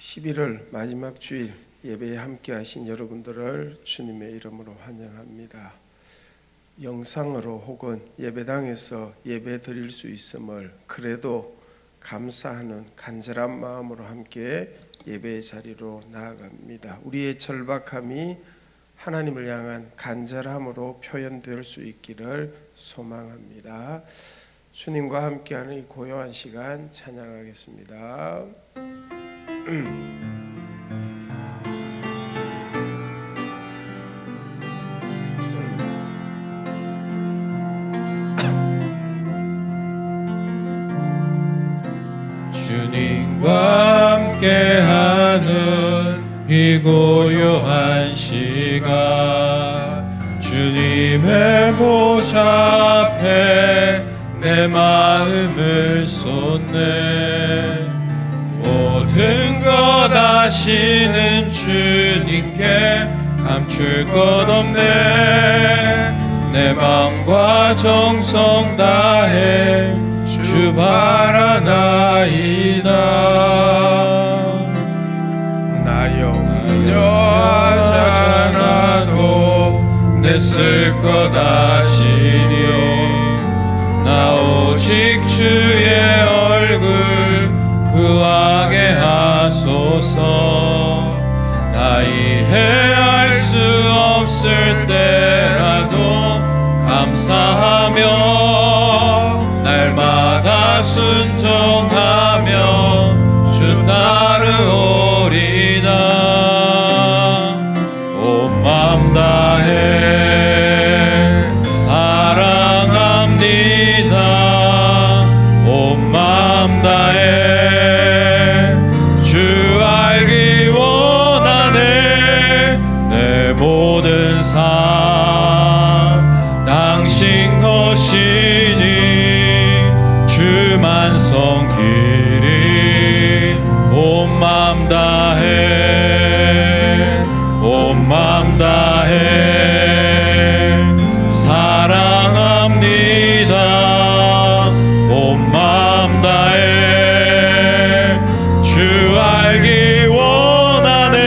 11월 마지막 주일 예배에 함께 하신 여러분들을 주님의 이름으로 환영합니다. 영상으로 혹은 예배당에서 예배 드릴 수 있음을 그래도 감사하는 간절한 마음으로 함께 예배의 자리로 나아갑니다. 우리의 절박함이 하나님을 향한 간절함으로 표현될 수 있기를 소망합니다. 주님과 함께하는 이 고요한 시간 찬양하겠습니다. 주님과 함께하는 이 고요한 시간, 주님의 보좌 앞에 내 마음을 쏟네. 모든 것 아시는 주님께 감출 것 없네. 내 마음과 정성 다해 주 바라나이다. 나 영원하잖아도 내 쓸 것 아시니. 나 오직 주의 얼굴 구하게 하소서. 다 이해할 수 없을 때라도 감사하며 날마다 순종하며 주 따르오리다. 온 마음 다해 사랑합니다. 온 마음 다해 주 알기 원하네. 내 모든 삶 당신 것이니 주만 섬기리. 온 마음 다해 온 마음 다해 사랑합니다. 온 마음 다해 주 알기 원하네.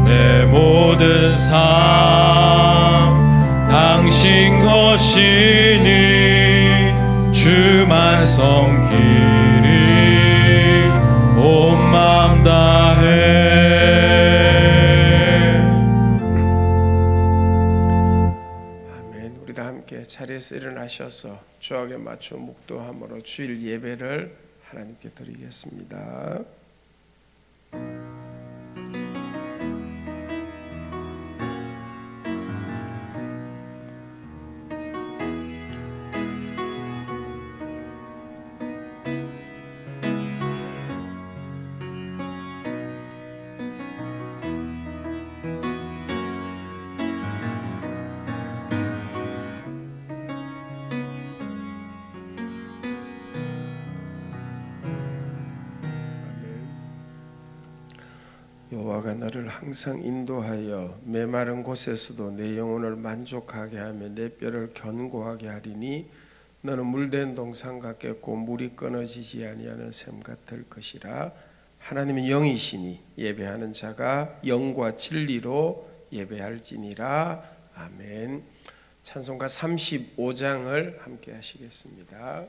내 모든 삶 당신 것이니 주만 섬기리. 온 마음 다해. 아멘. 우리 다 함께 자리에서 일어나셔서 주악에 맞춰 묵도함으로 주일 예배를 하나님께 드리겠습니다. 여호와가 너를 항상 인도하여 메마른 곳에서도 내 영혼을 만족하게 하며 내 뼈를 견고하게 하리니 너는 물된 동산 같겠고 물이 끊어지지 아니하는 샘 같을 것이라. 하나님은 영이시니 예배하는 자가 영과 진리로 예배할지니라. 아멘. 찬송가 35장을 함께 하시겠습니다.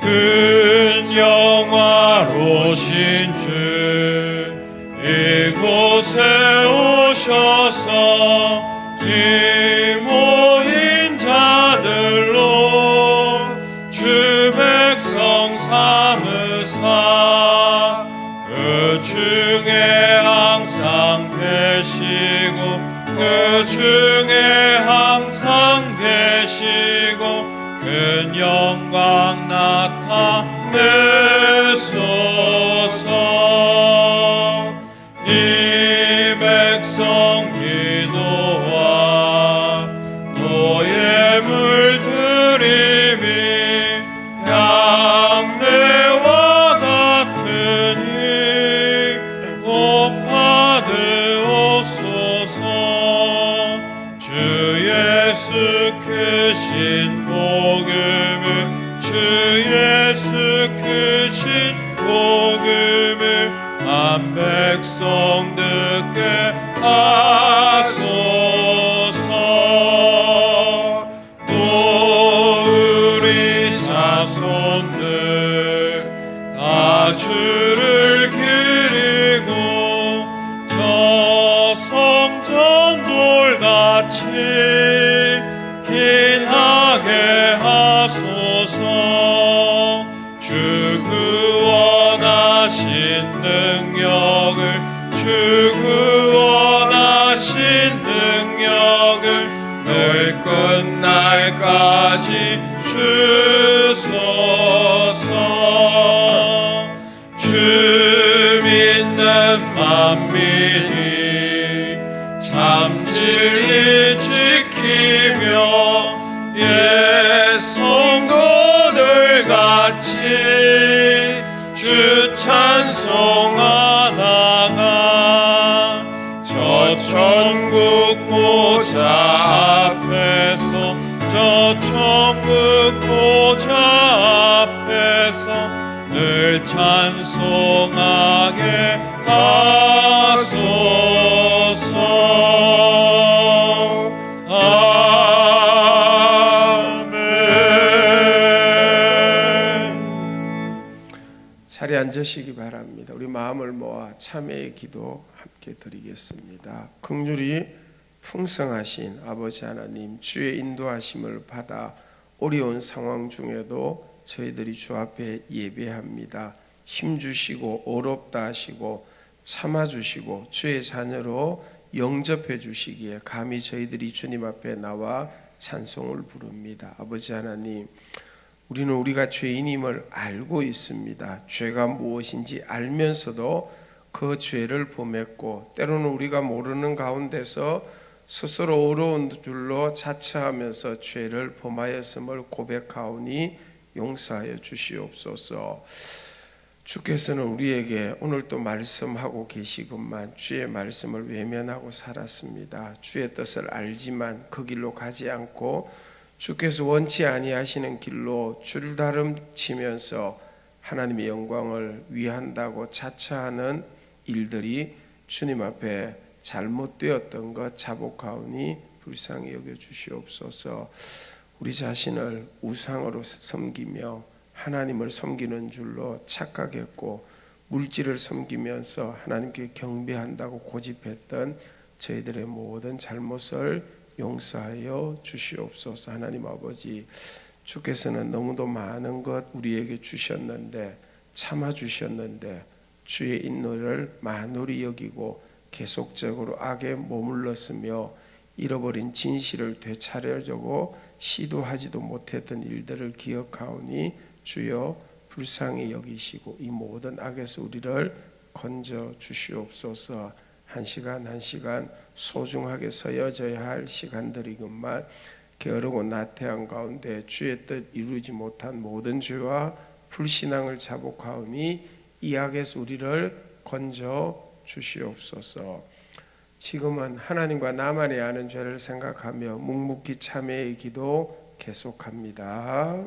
큰 영화로신 주 이곳에 오셔서 이 모인 자들로 주 백성 삼으사 그 중에 항상 계시고 그 중에 항상 계시고 큰 영광 나타내소서. 이 백성 기도와 너의 물들임이 양내와 같으니 곧 받으옵소서. 주 예수 크신 복음을 한 백성 듣게 하소서. 또 우리 자손들 다 주를 기리고 저 성전 돌같이 빛나게 하소서. 주 구원하신 능력을 늘 끝날까지 주소서. 주 믿는 만민이 참 진리 지키며 옛 성도들 같이 주 찬송하다가 저 천국 보좌 앞에서 늘 찬송하게 하소서. 자리에 앉으시기 바랍니다. 우리 마음을 모아 참회의 기도 함께 드리겠습니다. 긍휼이 풍성하신 아버지 하나님, 주의 인도하심을 받아 어려운 상황 중에도 저희들이 주 앞에 예배합니다. 힘주시고 어렵다 하시고 참아주시고 주의 자녀로 영접해 주시기에 감히 저희들이 주님 앞에 나와 찬송을 부릅니다. 아버지 하나님, 우리는 우리가 죄인임을 알고 있습니다. 죄가 무엇인지 알면서도 그 죄를 범했고, 때로는 우리가 모르는 가운데서 스스로 어려운 줄로 자처하면서 죄를 범하였음을 고백하오니 용서하여 주시옵소서. 주께서는 우리에게 오늘 또 말씀하고 계시건만 주의 말씀을 외면하고 살았습니다. 주의 뜻을 알지만 그 길로 가지 않고 주께서 원치 아니하시는 길로 줄다름 치면서 하나님의 영광을 위한다고 자처하는 일들이 주님 앞에 잘못되었던 것 자복하오니 불쌍히 여겨 주시옵소서. 우리 자신을 우상으로 섬기며 하나님을 섬기는 줄로 착각했고 물질을 섬기면서 하나님께 경배한다고 고집했던 저희들의 모든 잘못을 용서하여 주시옵소서. 하나님 아버지, 주께서는 너무도 많은 것 우리에게 주셨는데, 참아주셨는데 주의 인노를 만홀히 여기고 계속적으로 악에 머물렀으며 잃어버린 진실을 되찾으려고 시도하지도 못했던 일들을 기억하오니 주여 불쌍히 여기시고 이 모든 악에서 우리를 건져 주시옵소서. 한 시간 한 시간 소중하게 서여져야 할 시간들이건만 게으르고 나태한 가운데 주의 뜻 이루지 못한 모든 죄와 불신앙을 자복하오니 이 악에서 우리를 건져 주시옵소서. 지금은 하나님과 나만이 아는 죄를 생각하며 묵묵히 참회의 기도 계속합니다.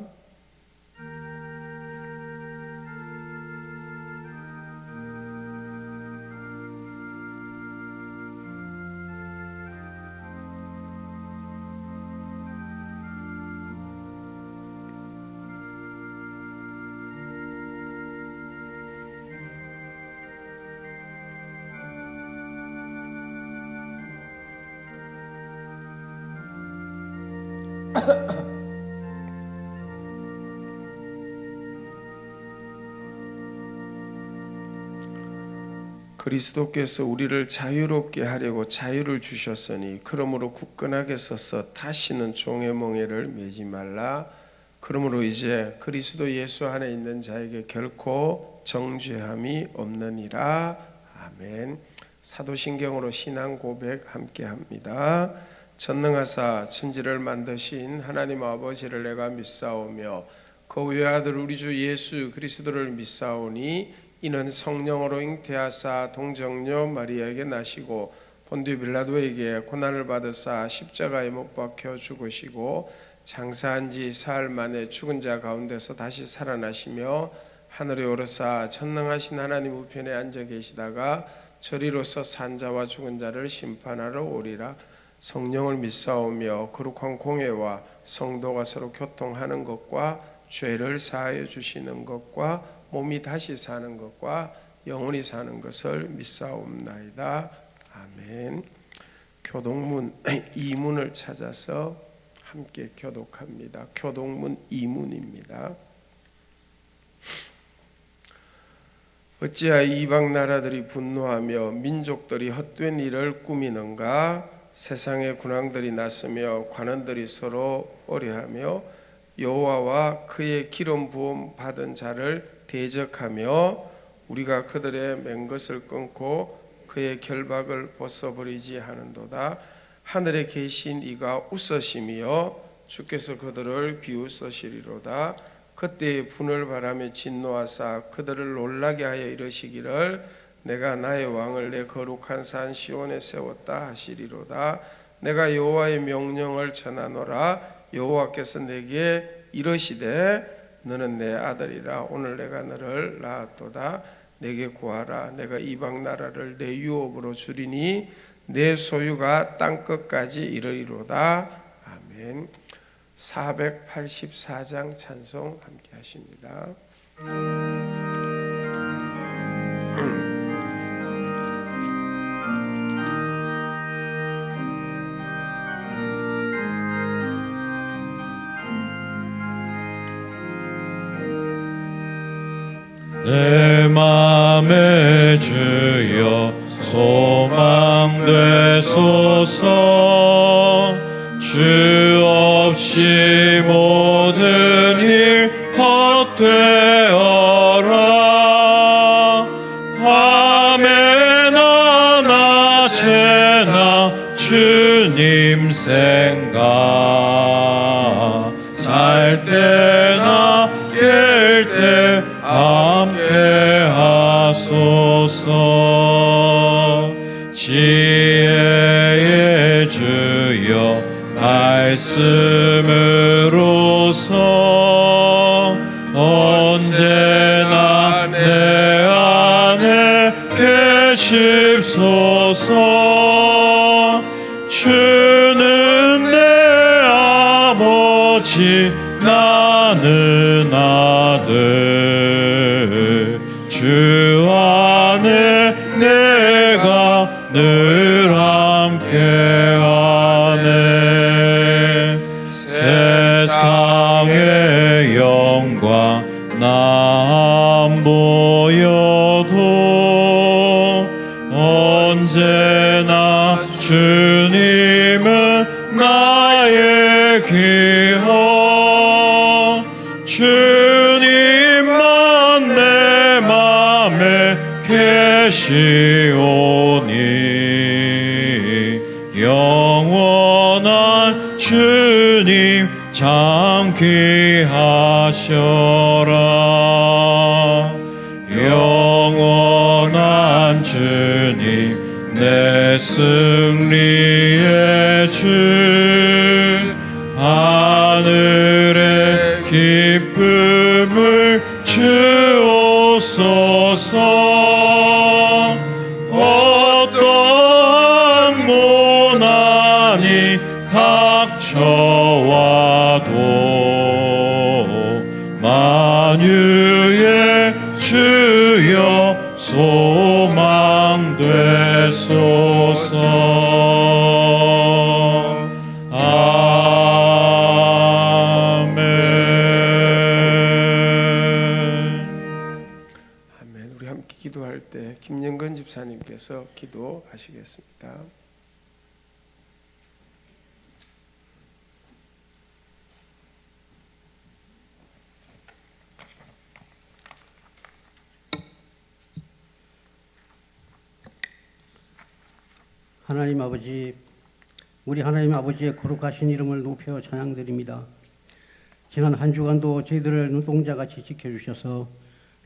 그리스도께서 우리를 자유롭게 하려고 자유를 주셨으니 그러므로 굳건하게 서서 다시는 종의 멍에를 매지 말라. 그러므로 이제 그리스도 예수 안에 있는 자에게 결코 정죄함이 없느니라. 아멘. 사도신경으로 신앙 고백 함께 합니다. 전능하사 천지를 만드신 하나님 아버지를 내가 믿사오며 그 외아들 우리 주 예수 그리스도를 믿사오니 이는 성령으로 잉태하사 동정녀 마리아에게 나시고 본디오 빌라도에게 고난을 받으사 십자가에 못 박혀 죽으시고 장사한 지 사흘 만에 죽은 자 가운데서 다시 살아나시며 하늘에 오르사 전능하신 하나님 우편에 앉아 계시다가 저리로서 산 자와 죽은 자를 심판하러 오리라. 성령을 믿사오며 거룩한 공회와 성도가 서로 교통하는 것과 죄를 사하여 주시는 것과 몸이 다시 사는 것과 영원히 사는 것을 믿사옵나이다. 아멘. 교동문 2문을 찾아서 함께 교독합니다. 교동문 2문입니다. 어찌하여 이방 나라들이 분노하며 민족들이 헛된 일을 꾸미는가? 세상의 군왕들이 났으며 관원들이 서로 어려하며 여호와와 그의 기름 부음 받은 자를 대적하며 우리가 그들의 맹것을 끊고 그의 결박을 벗어버리지 하는도다. 하늘에 계신 이가 웃으시며 주께서 그들을 비웃으시리로다. 그때의 분을 바라며 진노하사 그들을 놀라게 하여 이르시기를 내가 나의 왕을 내 거룩한 산 시온에 세웠다 하시리로다. 내가 여호와의 명령을 전하노라. 여호와께서 내게 이르시되 너는 내 아들이라. 오늘 내가 너를 낳았도다. 내게 구하라. 내가 이방 나라를 내 유업으로 주리니 내 소유가 땅끝까지 이르리로다. 아멘. 484장 찬송 함께 하십니다. 내 맘에 주여 소망 되소서. 주 없이 모든 일 헛되어라. 밤에나 낮에나 주님 생각, 잘 때나 깰 때 함께 하소서. 지혜의 주여 말씀으로서 언제나 내 안에 계십소서. 주는 내 아버지 나는 아들. 주 안에 내가 늘 함께하네. 세상의 영광 나 안 보여도 언제나 주님은 나의 기호. 주님만 내 맘에 계시오니 영원한 주님 장기하셔라. 영원한 주님 내 승리의 주. 하늘의 기쁨을 주옵소서. 어떠한 고난이 닥쳐와도 만유의 주여 소망 되소서. 아멘. 우리 함께 기도할 때 김영근 집사님께서 기도하시겠습니다. 하나님 아버지, 우리 하나님 아버지의 거룩하신 이름을 높여 찬양드립니다. 지난 한 주간도 저희들을 눈동자같이 지켜주셔서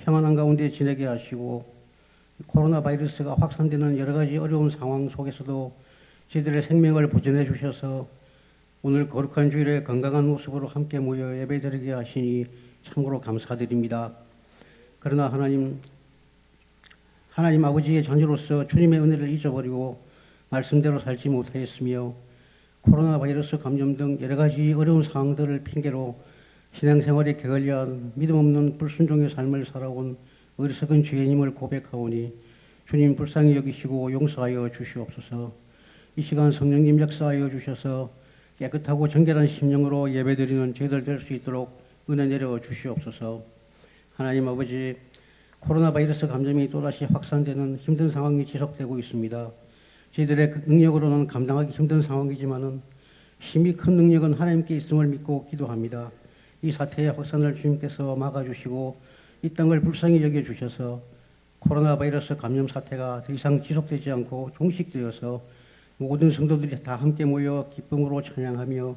평안한 가운데 지내게 하시고, 코로나 바이러스가 확산되는 여러 가지 어려운 상황 속에서도 저희들의 생명을 보존해 주셔서 오늘 거룩한 주일에 건강한 모습으로 함께 모여 예배드리게 하시니 참으로 감사드립니다. 그러나 하나님 아버지의 자녀로서 주님의 은혜를 잊어버리고 말씀대로 살지 못하였으며 코로나 바이러스 감염 등 여러 가지 어려운 상황들을 핑계로 신앙생활에 게을리한 믿음 없는 불순종의 삶을 살아온 어리석은 죄인임을 고백하오니 주님 불쌍히 여기시고 용서하여 주시옵소서. 이 시간 성령님 역사하여 주셔서 깨끗하고 정결한 심령으로 예배드리는 저희들 될 수 있도록 은혜 내려 주시옵소서. 하나님 아버지, 코로나 바이러스 감염이 또다시 확산되는 힘든 상황이 지속되고 있습니다. 저희들의 능력으로는 감당하기 힘든 상황이지만은 힘이 큰 능력은 하나님께 있음을 믿고 기도합니다. 이 사태의 확산을 주님께서 막아주시고 이 땅을 불쌍히 여겨주셔서 코로나 바이러스 감염 사태가 더 이상 지속되지 않고 종식되어서 모든 성도들이 다 함께 모여 기쁨으로 찬양하며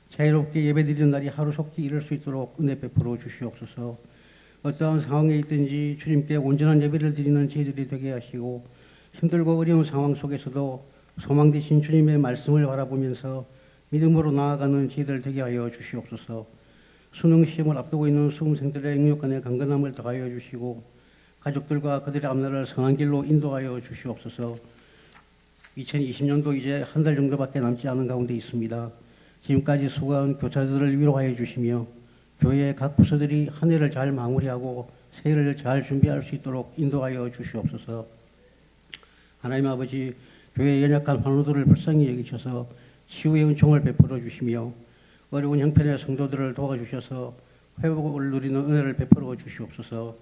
자유롭게 예배드리는 날이 하루속히 이룰 수 있도록 은혜 베풀어 주시옵소서. 어떠한 상황에 있든지 주님께 온전한 예배를 드리는 저희들이 되게 하시고 힘들고 어려운 상황 속에서도 소망 되신 주님의 말씀을 바라보면서 믿음으로 나아가는 저희들 되게 하여 주시옵소서. 수능 시험을 앞두고 있는 수험생들의 영육간의 강건함을 더하여 주시고 가족들과 그들의 앞날을 선한 길로 인도하여 주시옵소서. 2020년도 이제 한 달 정도밖에 남지 않은 가운데 있습니다. 지금까지 수고한 교사들을 위로하여 주시며 교회의 각 부서들이 한 해를 잘 마무리하고 새해를 잘 준비할 수 있도록 인도하여 주시옵소서. 하나님 아버지, 교회의 연약한 환우들을 불쌍히 여기셔서 치유의 은총을 베풀어 주시며 어려운 형편의 성도들을 도와주셔서 회복을 누리는 은혜를 베풀어 주시옵소서.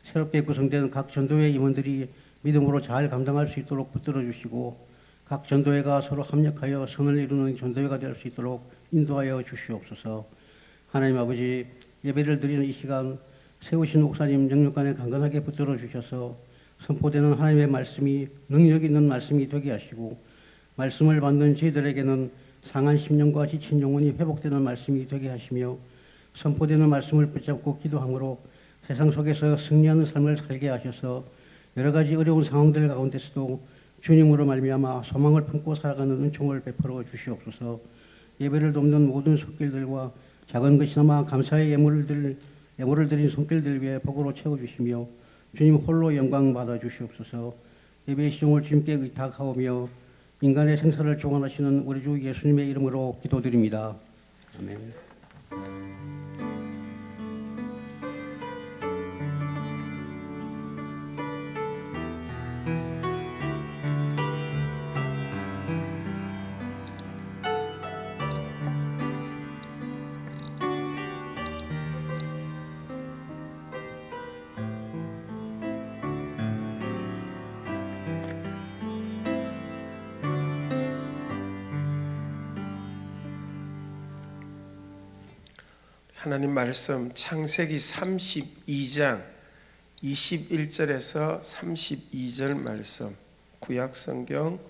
새롭게 구성된 각 전도회 임원들이 믿음으로 잘 감당할 수 있도록 붙들어 주시고 각 전도회가 서로 합력하여 선을 이루는 전도회가 될 수 있도록 인도하여 주시옵소서. 하나님 아버지, 예배를 드리는 이 시간 세우신 목사님 영육간에 강건하게 붙들어 주셔서 선포되는 하나님의 말씀이 능력 있는 말씀이 되게 하시고 말씀을 받는 저희들에게는 상한 심령과 지친 영혼이 회복되는 말씀이 되게 하시며 선포되는 말씀을 붙잡고 기도함으로 세상 속에서 승리하는 삶을 살게 하셔서 여러 가지 어려운 상황들 가운데서도 주님으로 말미암아 소망을 품고 살아가는 은총을 베풀어 주시옵소서. 예배를 돕는 모든 손길들과 작은 것이나마 감사의 예물을 드린 손길들 위해 복으로 채워주시며 주님 홀로 영광 받아 주시옵소서. 예배의 시종을 주님께 의탁하오며 인간의 생사를 주관하시는 우리 주 예수님의 이름으로 기도드립니다. 아멘. 하나님 말씀 창세기 32장 21절에서 32절 말씀 구약성경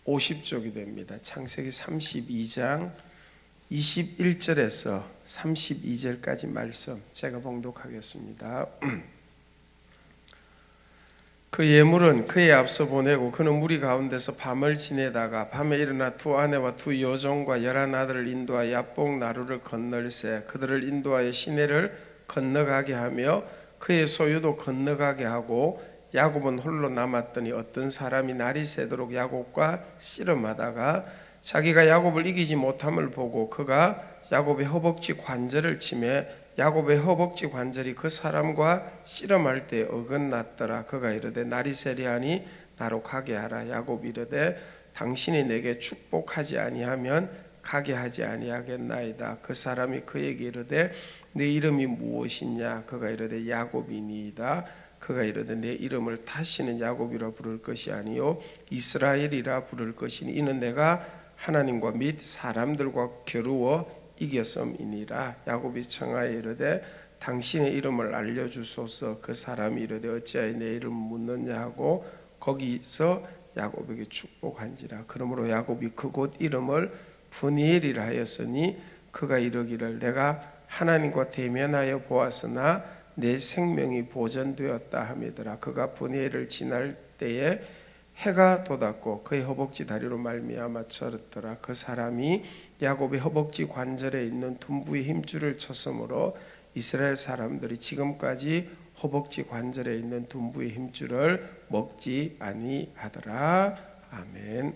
50쪽이 됩니다. 창세기 32장 21절에서 32절까지 말씀 제가 봉독하겠습니다. 그 예물은 그에 앞서 보내고 그는 무리 가운데서 밤을 지내다가 밤에 일어나 두 아내와 두 여종과 11아들을 인도하여 야복 나루를 건널세 그들을 인도하여 시내를 건너가게 하며 그의 소유도 건너가게 하고 야곱은 홀로 남았더니 어떤 사람이 날이 새도록 야곱과 씨름하다가 자기가 야곱을 이기지 못함을 보고 그가 야곱의 허벅지 관절을 치매 야곱의 허벅지 관절이 그 사람과 씨름할 때 어긋났더라. 그가 이르되 날이 세리하니 나로 가게 하라. 야곱이 이르되 당신이 내게 축복하지 아니하면 가게 하지 아니하겠나이다. 그 사람이 그에게 이르되 내 이름이 무엇이냐. 그가 이르되 야곱이니이다. 그가 이르되 내 이름을 다시는 야곱이라 부를 것이 아니요 이스라엘이라 부를 것이니 이는 내가 하나님과 및 사람들과 겨루어 이겼음이니라. 야곱이 청하여 이르되 당신의 이름을 알려주소서. 그 사람이 이르되 어찌하여 내 이름을 묻느냐 하고 거기서 야곱에게 축복한지라. 그러므로 야곱이 그곳 이름을 브니엘이라 하였으니 그가 이르기를 내가 하나님과 대면하여 보았으나 내 생명이 보존되었다 하미더라. 그가 브니엘을 지날 때에 해가 돋았고 그의 허벅지 다리로 말미암아 쩔었더라. 그 사람이 야곱의 허벅지 관절에 있는 둔부의 힘줄을 쳤으므로 이스라엘 사람들이 지금까지 허벅지 관절에 있는 둔부의 힘줄을 먹지 아니하더라. 아멘.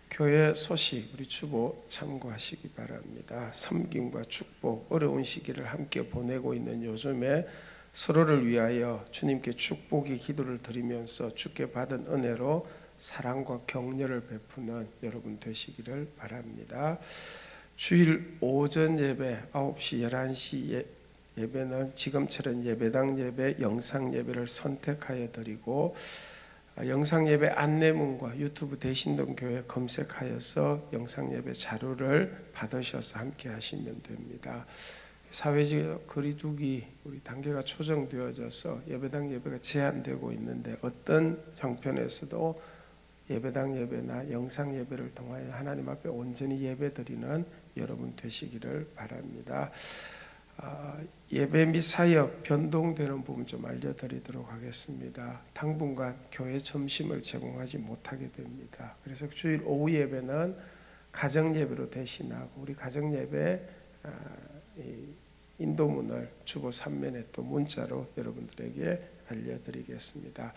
교회 소식 우리 주보 참고하시기 바랍니다. 섬김과 축복, 어려운 시기를 함께 보내고 있는 요즘에 서로를 위하여 주님께 축복의 기도를 드리면서 주께 받은 은혜로 사랑과 격려를 베푸는 여러분 되시기를 바랍니다. 주일 오전 예배 9시 11시 예배는 지금처럼 예배당 예배, 영상 예배를 선택하여 드리고 영상 예배 안내문과 유튜브 대신동교회 검색하여서 영상 예배 자료를 받으셔서 함께 하시면 됩니다. 사회적 거리두기 우리 단계가 조정되어져서 예배당 예배가 제한되고 있는데 어떤 형편에서도 예배당 예배나 영상 예배를 통하여 하나님 앞에 온전히 예배드리는 여러분 되시기를 바랍니다. 예배 및 사역 변동되는 부분 좀 알려드리도록 하겠습니다. 당분간 교회 점심을 제공하지 못하게 됩니다. 그래서 주일 오후 예배는 가정 예배로 대신하고 우리 가정 예배 인도문을 주보 3면에 또 문자로 여러분들에게 알려드리겠습니다.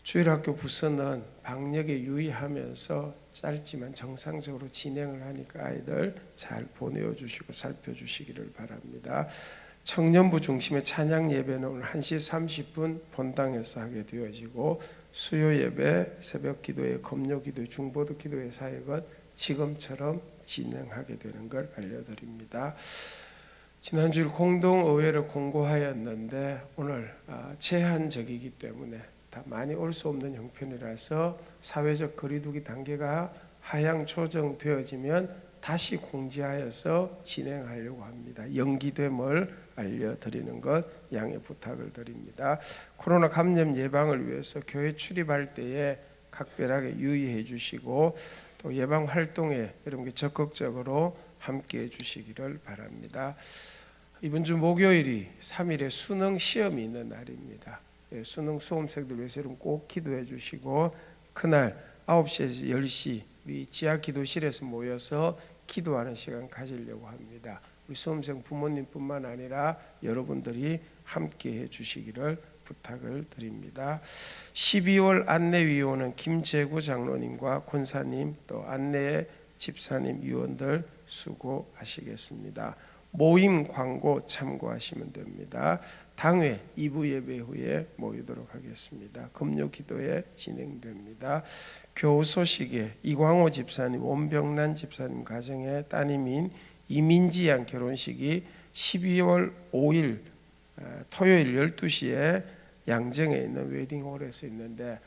주일학교 부서는 방역에 유의하면서 짧지만 정상적으로 진행을 하니까 아이들 잘 보내주시고 살펴주시기를 바랍니다. 청년부 중심의 찬양 예배는 오늘 1시 30분 본당에서 하게 되어지고 수요 예배, 새벽 기도회, 검요 기도회, 중보도 기도회 사역은 지금처럼 진행하게 되는 걸 알려드립니다. 지난주일 공동의회를 공고하였는데 오늘 제한적이기 때문에 다 많이 올 수 없는 형편이라서 사회적 거리두기 단계가 하향 조정되어지면 다시 공지하여서 진행하려고 합니다. 연기됨을 알려드리는 것 양해 부탁을 드립니다. 코로나 감염 예방을 위해서 교회 출입할 때에 각별하게 유의해 주시고 또 예방 활동에 여러분께 적극적으로 함께해 주시기를 바랍니다. 이번 주 목요일이 3일에 수능 시험이 있는 날입니다. 수능 수험생들 위해서 여러분 꼭 기도해 주시고 그날 9시에서 10시 우리 지하 기도실에서 모여서 기도하는 시간 가지려고 합니다. 우리 수험생 부모님뿐만 아니라 여러분들이 함께해 주시기를 부탁을 드립니다. 12월 안내위원은 김재구 장로님과 권사님 또 안내 집사님 위원들 수고하시겠습니다. 모임 광고 참고하시면 됩니다. 당회 2부 예배 후에 모이도록 하겠습니다. 금요 기도에 진행됩니다. 교우 소식에 이광호 집사님, 원병란 집사님 가정의 따님인 이민지 양 결혼식이 12월 5일 토요일 12시에 양정에 있는 웨딩홀에서 있는데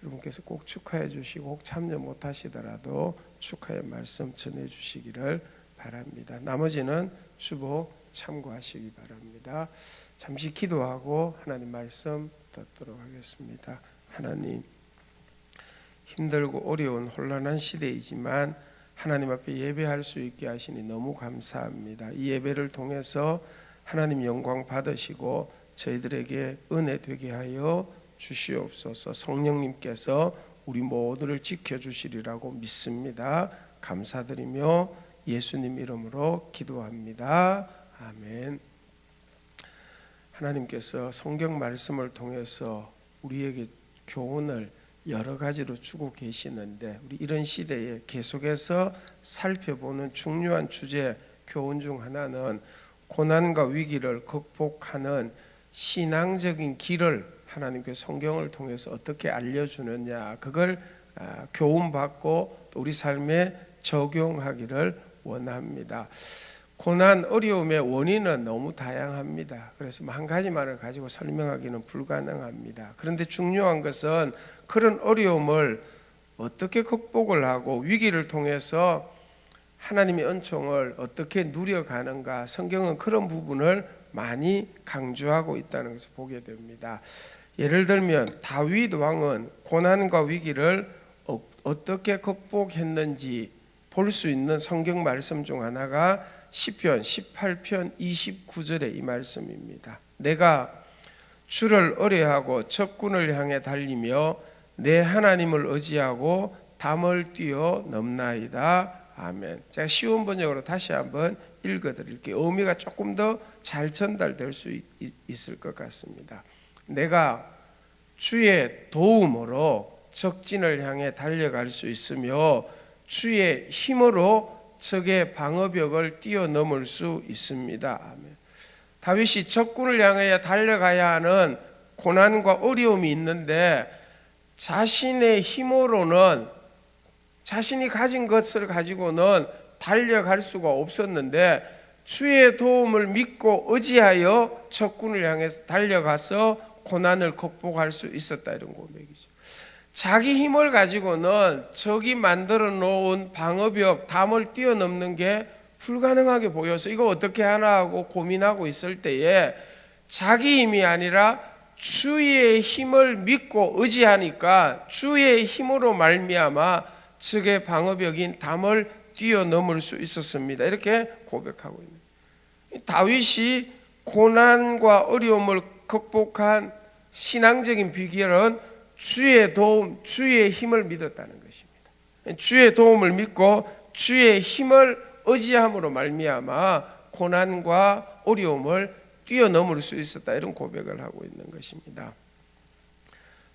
여러분께서 꼭 축하해 주시고 혹 참여 못하시더라도 축하의 말씀 전해 주시기를 바랍니다. 나머지는 주보 참고하시기 바랍니다. 잠시 기도하고 하나님 말씀 듣도록 하겠습니다. 하나님, 힘들고 어려운 혼란한 시대이지만 하나님 앞에 예배할 수 있게 하시니 너무 감사합니다. 이 예배를 통해서 하나님 영광 받으시고 저희들에게 은혜 되게 하여 주시옵소서. 성령님께서 우리 모두를 지켜주시리라고 믿습니다. 감사드리며 예수님 이름으로 기도합니다. 아멘. 하나님께서 성경 말씀을 통해서 우리에게 교훈을 여러 가지로 주고 계시는데 우리 이런 시대에 계속해서 살펴보는 중요한 주제 교훈 중 하나는 고난과 위기를 극복하는 신앙적인 길을 하나님께서 성경을 통해서 어떻게 알려주느냐 그걸 교훈받고 또 우리 삶에 적용하기를 원합니다. 고난, 어려움의 원인은 너무 다양합니다. 그래서 한 가지만을 가지고 설명하기는 불가능합니다. 그런데 중요한 것은 그런 어려움을 어떻게 극복을 하고 위기를 통해서 하나님의 은총을 어떻게 누려가는가 성경은 그런 부분을 많이 강조하고 있다는 것을 보게 됩니다. 예를 들면 다윗 왕은 고난과 위기를 어떻게 극복했는지 볼 수 있는 성경 말씀 중 하나가 시편 18편 29절의 이 말씀입니다. 내가 주를 의뢰하고 적군을 향해 달리며 내 하나님을 의지하고 담을 뛰어넘나이다. 아멘. 제가 쉬운 번역으로 다시 한번 읽어드릴게요. 의미가 조금 더 잘 전달될 수 있을 것 같습니다. 내가 주의 도움으로 적진을 향해 달려갈 수 있으며 주의 힘으로 적의 방어벽을 뛰어넘을 수 있습니다. 아멘. 다윗이 적군을 향해 달려가야 하는 고난과 어려움이 있는데 자신의 힘으로는, 자신이 가진 것을 가지고는 달려갈 수가 없었는데 주의 도움을 믿고 의지하여 적군을 향해서 달려가서 고난을 극복할 수 있었다, 이런 고백이죠. 자기 힘을 가지고는 적이 만들어 놓은 방어벽, 담을 뛰어넘는 게 불가능하게 보여서 이거 어떻게 하나 하고 고민하고 있을 때에 자기 힘이 아니라 주의 힘을 믿고 의지하니까 주의 힘으로 말미암아 적의 방어벽인 담을 뛰어넘을 수 있었습니다. 이렇게 고백하고 있는 거예요. 다윗이 고난과 어려움을 극복한 신앙적인 비결은 주의 도움, 주의 힘을 믿었다는 것입니다. 주의 도움을 믿고 주의 힘을 의지함으로 말미암아 고난과 어려움을 뛰어넘을 수 있었다, 이런 고백을 하고 있는 것입니다.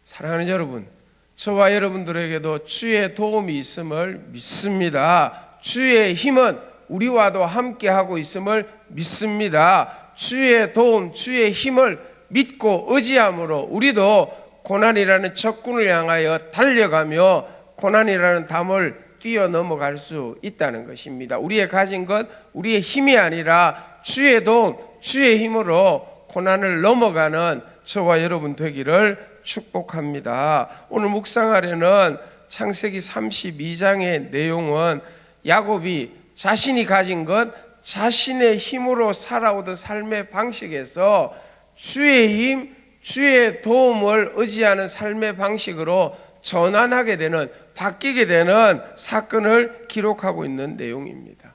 사랑하는 여러분, 저와 여러분들에게도 주의 도움이 있음을 믿습니다. 주의 힘은 우리와도 함께하고 있음을 믿습니다. 주의 도움, 주의 힘을 믿고 의지함으로 우리도 고난이라는 적군을 향하여 달려가며 고난이라는 담을 뛰어넘어갈 수 있다는 것입니다. 우리의 가진 것, 우리의 힘이 아니라 주의 도움, 주의 힘으로 고난을 넘어가는 저와 여러분 되기를 축복합니다. 오늘 묵상하려는 창세기 32장의 내용은 야곱이 자신이 가진 것, 자신의 힘으로 살아오던 삶의 방식에서 주의 힘, 주의 도움을 의지하는 삶의 방식으로 전환하게 되는, 바뀌게 되는 사건을 기록하고 있는 내용입니다.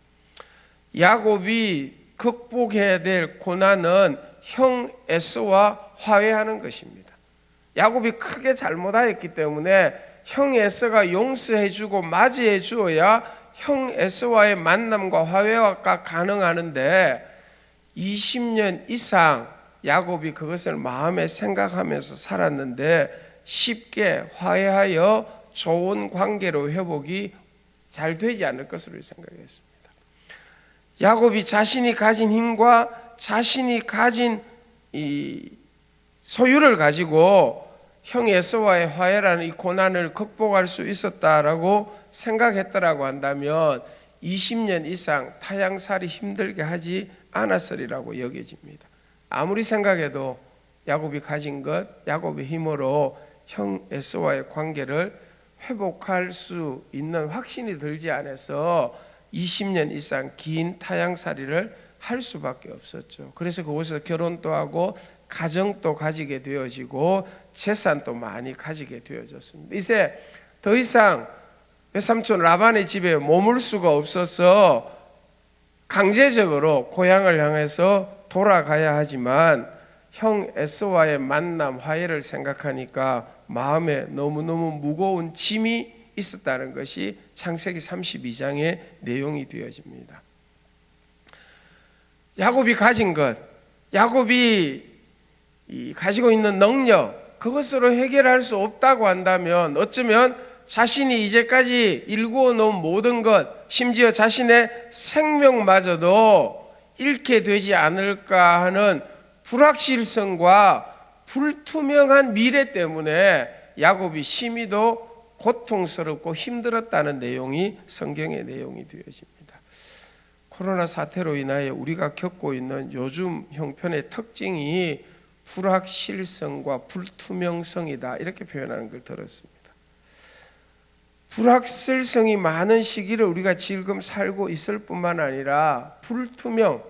야곱이 극복해야 될 고난은 형 에서와 화해하는 것입니다. 야곱이 크게 잘못하였기 때문에 형 에서가 용서해주고 맞이해 주어야 형 에서와의 만남과 화해가 가능하는데 20년 이상 야곱이 그것을 마음에 생각하면서 살았는데 쉽게 화해하여 좋은 관계로 회복이 잘 되지 않을 것으로 생각했습니다. 야곱이 자신이 가진 힘과 자신이 가진 이 소유를 가지고 형 에서와의 화해라는 이 고난을 극복할 수 있었다라고 생각했다라고 한다면 20년 이상 타향살이 힘들게 하지 않았으리라고 여겨집니다. 아무리 생각해도 야곱이 가진 것, 야곱의 힘으로 형 에서와의 관계를 회복할 수 있는 확신이 들지 않아서 20년 이상 긴 타향살이를 할 수밖에 없었죠. 그래서 그곳에서 결혼도 하고 가정도 가지게 되어지고 재산도 많이 가지게 되어졌습니다. 이제 더 이상 외삼촌 라반의 집에 머물 수가 없어서 강제적으로 고향을 향해서 돌아가야 하지만 형 에서와의 만남, 화해를 생각하니까 마음에 너무너무 무거운 짐이 있었다는 것이 창세기 32장의 내용이 되어집니다. 야곱이 가진 것, 야곱이 가지고 있는 능력, 그것으로 해결할 수 없다고 한다면 어쩌면 자신이 이제까지 일구어 놓은 모든 것, 심지어 자신의 생명마저도 잃게 되지 않을까 하는 불확실성과 불투명한 미래 때문에 야곱이 심히도 고통스럽고 힘들었다는 내용이 성경의 내용이 되어집니다. 코로나 사태로 인하여 우리가 겪고 있는 요즘 형편의 특징이 불확실성과 불투명성이다, 이렇게 표현하는 걸 들었습니다. 불확실성이 많은 시기를 우리가 지금 살고 있을 뿐만 아니라 불투명,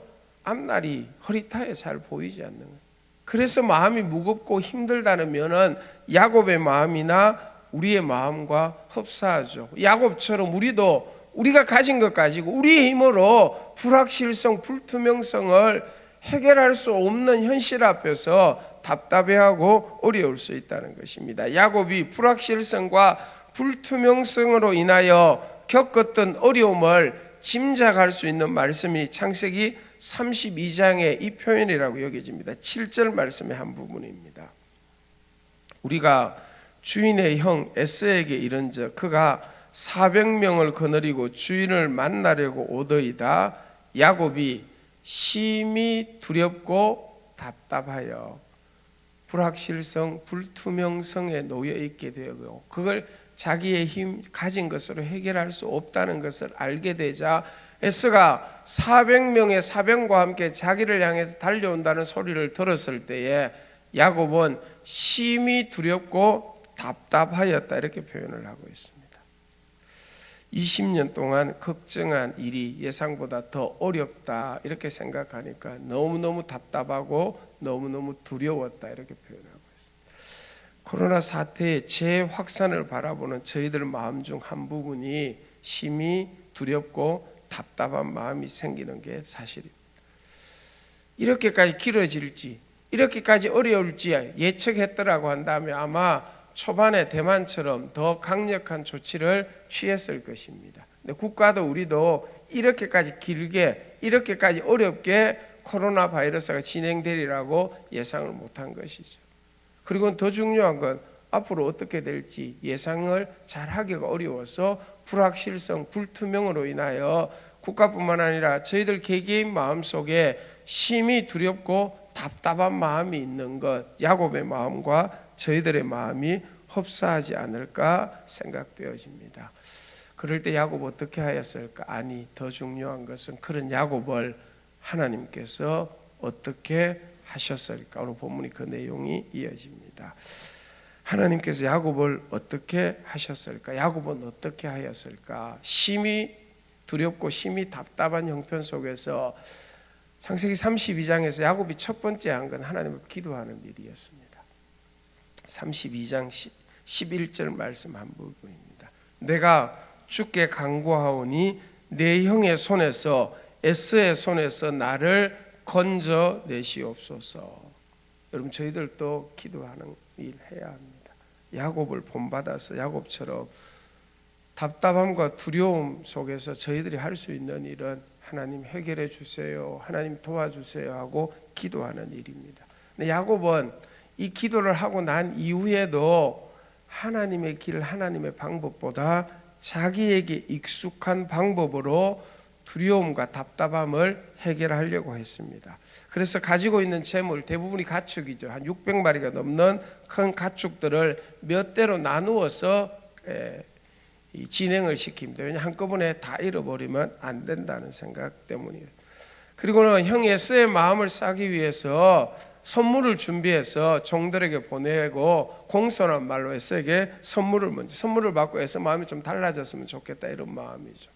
앞날이 흐릿하게 잘 보이지 않는 거예요. 그래서 마음이 무겁고 힘들다는 면은 야곱의 마음이나 우리의 마음과 흡사하죠. 야곱처럼 우리도 우리가 가진 것 가지고 우리의 힘으로 불확실성, 불투명성을 해결할 수 없는 현실 앞에서 답답해하고 어려울 수 있다는 것입니다. 야곱이 불확실성과 불투명성으로 인하여 겪었던 어려움을 짐작할 수 있는 말씀이 창세기 32장의 이 표현이라고 여겨집니다. 7절 말씀의 한 부분입니다. 우리가 주인의 형 에서에게 이른즉 그가 400명을 거느리고 주인을 만나려고 오더이다. 야곱이 심히 두렵고 답답하여 불확실성, 불투명성에 놓여 있게 되고 그걸 자기의 힘 가진 것으로 해결할 수 없다는 것을 알게 되자 에서가 400명의 사병과 함께 자기를 향해서 달려온다는 소리를 들었을 때에 야곱은 심히 두렵고 답답하였다 이렇게 표현을 하고 있습니다. 20년 동안 걱정한 일이 예상보다 더 어렵다 이렇게 생각하니까 너무너무 답답하고 너무너무 두려웠다 이렇게 표현하고 있습니다. 코로나 사태의 재확산을 바라보는 저희들 마음 중 한 부분이 심히 두렵고 답답한 마음이 생기는 게 사실입니다. 이렇게까지 길어질지 이렇게까지 어려울지 예측했더라고 한다면 아마 초반에 대만처럼 더 강력한 조치를 취했을 것입니다. 근데 국가도 우리도 이렇게까지 길게 이렇게까지 어렵게 코로나 바이러스가 진행되리라고 예상을 못한 것이죠. 그리고 더 중요한 건 앞으로 어떻게 될지 예상을 잘하기가 어려워서 불확실성, 불투명으로 인하여 국가뿐만 아니라 저희들 개개인 마음속에 심히 두렵고 답답한 마음이 있는 것, 야곱의 마음과 저희들의 마음이 흡사하지 않을까 생각되어집니다. 그럴 때 야곱 어떻게 하였을까? 아니, 더 중요한 것은 그런 야곱을 하나님께서 어떻게 하셨을까? 오늘 본문이 그 내용이 이어집니다. 하나님께서 야곱을 어떻게 하셨을까? 야곱은 어떻게 하였을까? 심히 두렵고 심히 답답한 형편 속에서 창세기 32장에서 야곱이 첫 번째 한 건 하나님을 기도하는 일이었습니다. 32장 11절 말씀 한 부분입니다. 내가 주께 간구하오니 내 형의 손에서 에서의 손에서 나를 건져내시옵소서. 여러분 저희들도 기도하는 일 해야 합니다. 야곱을 본받아서 야곱처럼 답답함과 두려움 속에서 저희들이 할 수 있는 일은 하나님 해결해 주세요, 하나님 도와주세요 하고 기도하는 일입니다. 근데 야곱은 이 기도를 하고 난 이후에도 하나님의 길, 하나님의 방법보다 자기에게 익숙한 방법으로 두려움과 답답함을 해결하려고 했습니다. 그래서 가지고 있는 재물 대부분이 가축이죠. 한 600마리가 넘는 큰 가축들을 몇 대로 나누어서 진행을 시킵니다. 왜냐하면 한꺼번에 다 잃어버리면 안 된다는 생각 때문이에요. 그리고는 형 에서의 마음을 싸기 위해서 선물을 준비해서 종들에게 보내고 공손한 말로 에서에게 선물을 받고 에서 마음이 좀 달라졌으면 좋겠다 이런 마음이죠.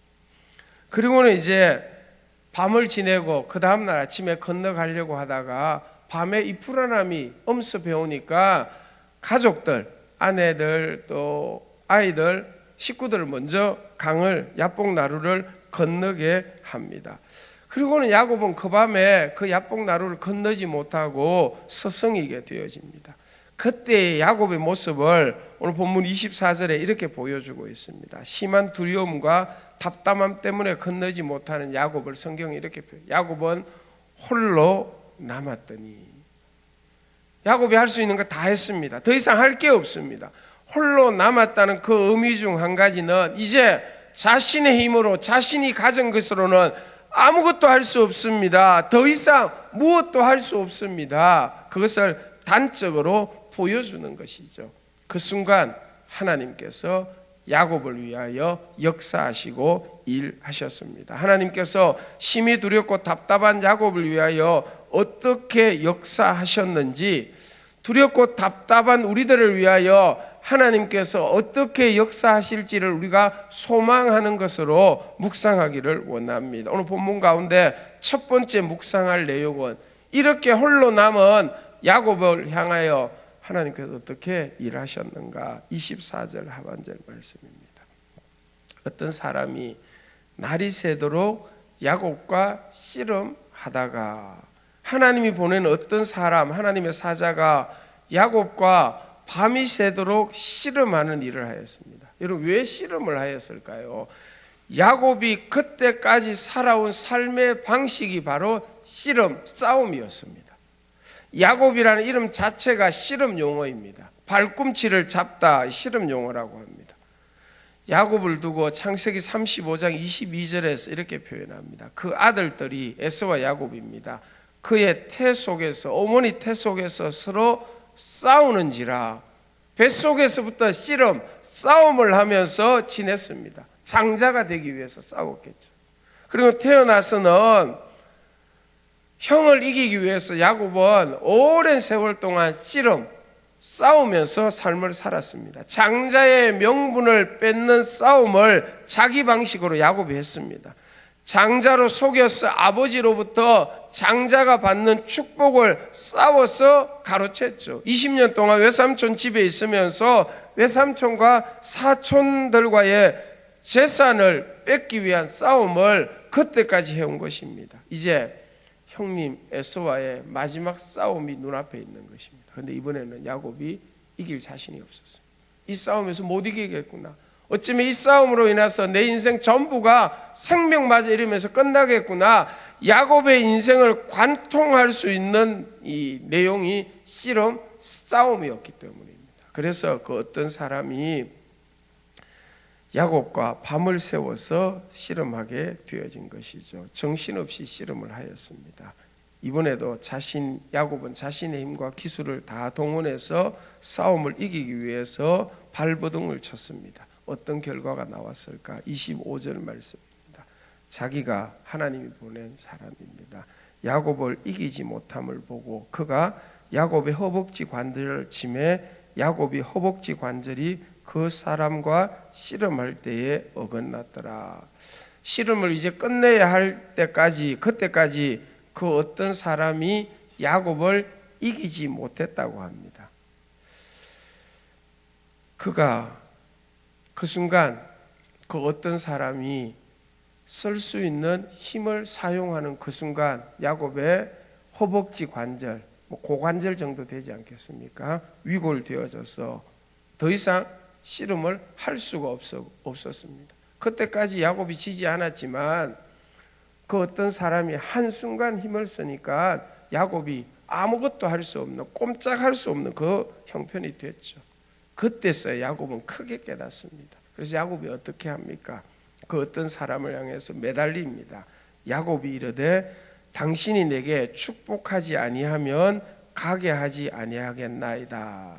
그리고는 이제 밤을 지내고 그 다음날 아침에 건너가려고 하다가 밤에 이 불안함이 엄습해오니까 가족들, 아내들 또 아이들 식구들을 먼저 강을 야복나루를 건너게 합니다. 그리고는 야곱은 그 밤에 그 야복나루를 건너지 못하고 서성이게 되어집니다. 그때의 야곱의 모습을 오늘 본문 24절에 이렇게 보여주고 있습니다. 심한 두려움과 답답함 때문에 건너지 못하는 야곱을 성경이 이렇게 표현해요. 야곱은 홀로 남았더니 야곱이 할 수 있는 거 다 했습니다. 더 이상 할 게 없습니다. 홀로 남았다는 그 의미 중 한 가지는 이제 자신의 힘으로 자신이 가진 것으로는 아무것도 할 수 없습니다. 더 이상 무엇도 할 수 없습니다. 그것을 단적으로 보여주는 것이죠. 그 순간 하나님께서 야곱을 위하여 역사하시고 일하셨습니다. 하나님께서 심히 두렵고 답답한 야곱을 위하여 어떻게 역사하셨는지, 두렵고 답답한 우리들을 위하여 하나님께서 어떻게 역사하실지를 우리가 소망하는 것으로 묵상하기를 원합니다. 오늘 본문 가운데 첫 번째 묵상할 내용은 이렇게 홀로 남은 야곱을 향하여 하나님께서 어떻게 일하셨는가, 24절 하반절 말씀입니다. 어떤 사람이 날이 새도록 야곱과 씨름하다가 하나님이 보낸 어떤 사람, 하나님의 사자가 야곱과 밤이 새도록 씨름하는 일을 하였습니다. 여러분, 왜 씨름을 하였을까요? 야곱이 그때까지 살아온 삶의 방식이 바로 씨름, 싸움이었습니다. 야곱이라는 이름 자체가 씨름 용어입니다. 발꿈치를 잡다, 씨름 용어라고 합니다. 야곱을 두고 창세기 35장 22절에서 이렇게 표현합니다. 그 아들들이 에서와 야곱입니다. 그의 태 속에서, 어머니 태 속에서 서로 싸우는지라. 뱃속에서부터 씨름, 싸움을 하면서 지냈습니다. 장자가 되기 위해서 싸웠겠죠. 그리고 태어나서는 형을 이기기 위해서 야곱은 오랜 세월 동안 씨름, 싸우면서 삶을 살았습니다. 장자의 명분을 뺏는 싸움을 자기 방식으로 야곱이 했습니다. 장자로 속여서 아버지로부터 장자가 받는 축복을 싸워서 가로챘죠. 20년 동안 외삼촌 집에 있으면서 외삼촌과 사촌들과의 재산을 뺏기 위한 싸움을 그때까지 해온 것입니다. 이제 형님 에서와의 마지막 싸움이 눈앞에 있는 것입니다. 그런데 이번에는 야곱이 이길 자신이 없었습니다. 이 싸움에서 못 이기겠구나. 어쩌면 이 싸움으로 인해서 내 인생 전부가 생명마저 이러면서 끝나겠구나. 야곱의 인생을 관통할 수 있는 이 내용이 씨름, 싸움이었기 때문입니다. 그래서 그 어떤 사람이 야곱과 밤을 세워서 씨름하게 되어진 것이죠. 정신없이 씨름을 하였습니다. 이번에도 야곱은 자신의 힘과 기술을 다 동원해서 싸움을 이기기 위해서 발버둥을 쳤습니다. 어떤 결과가 나왔을까? 25절 말씀입니다. 자기가 하나님이 보낸 사람입니다. 야곱을 이기지 못함을 보고 그가 야곱의 허벅지 관절을 치매 야곱이 허벅지 관절이 그 사람과 씨름할 때에 어긋났더라. 씨름을 이제 끝내야 할 때까지, 그때까지 그 어떤 사람이 야곱을 이기지 못했다고 합니다. 그 순간 그 어떤 사람이 쓸 수 있는 힘을 사용하는 그 순간 야곱의 허벅지 관절, 고관절 정도 되지 않겠습니까? 위골되어져서 더 이상 씨름을 할 수가 없었습니다. 그때까지 야곱이 지지 않았지만 그 어떤 사람이 한순간 힘을 쓰니까 야곱이 아무것도 할 수 없는, 꼼짝할 수 없는 그 형편이 됐죠. 그때서야 야곱은 크게 깨닫습니다. 그래서 야곱이 어떻게 합니까? 그 어떤 사람을 향해서 매달립니다. 야곱이 이르되 당신이 내게 축복하지 아니하면 가게 하지 아니하겠나이다.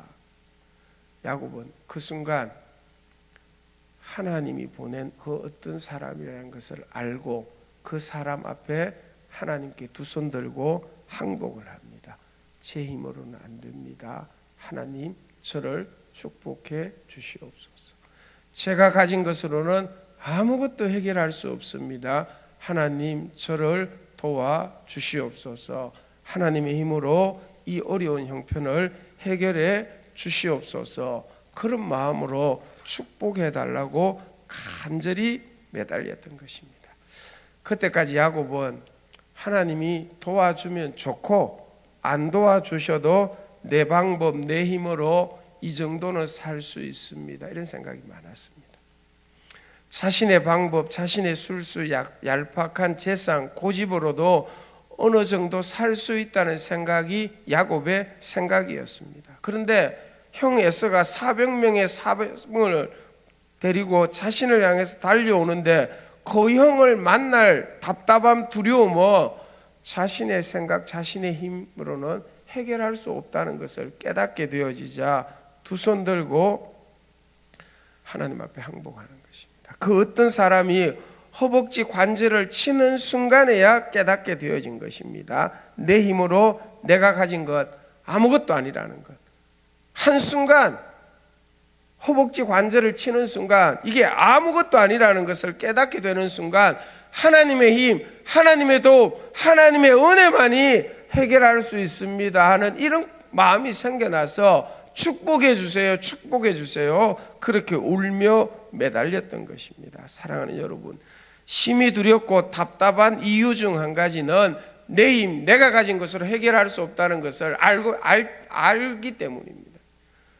야곱은 그 순간 하나님이 보낸 그 어떤 사람이라는 것을 알고 그 사람 앞에 하나님께 두 손 들고 항복을 합니다. 제 힘으로는 안 됩니다. 하나님 저를 축복해 주시옵소서. 제가 가진 것으로는 아무것도 해결할 수 없습니다. 하나님 저를 도와 주시옵소서. 하나님의 힘으로 이 어려운 형편을 해결해 주시옵소서. 그런 마음으로 축복해 달라고 간절히 매달렸던 것입니다. 그때까지 야곱은 하나님이 도와주면 좋고 안 도와주셔도 내 방법, 내 힘으로 이 정도는 살 수 있습니다. 이런 생각이 많았습니다. 자신의 방법, 자신의 술수, 얄팍한 재산, 고집으로도 어느 정도 살 수 있다는 생각이 야곱의 생각이었습니다. 그런데 형 에서가 400명의 사병을 데리고 자신을 향해서 달려오는데 그 형을 만날 답답함, 두려움은 자신의 생각, 자신의 힘으로는 해결할 수 없다는 것을 깨닫게 되어지자 두 손 들고 하나님 앞에 항복하는 것입니다. 그 어떤 사람이 허벅지 관절을 치는 순간에야 깨닫게 되어진 것입니다. 내 힘으로 내가 가진 것 아무것도 아니라는 것. 한순간 허벅지 관절을 치는 순간 이게 아무것도 아니라는 것을 깨닫게 되는 순간 하나님의 힘, 하나님의 도움, 하나님의 은혜만이 해결할 수 있습니다 하는 이런 마음이 생겨나서 축복해 주세요, 축복해 주세요 그렇게 울며 매달렸던 것입니다. 사랑하는 여러분, 심히 두렵고 답답한 이유 중 한 가지는 내 힘, 내가 가진 것으로 해결할 수 없다는 것을 알기 때문입니다.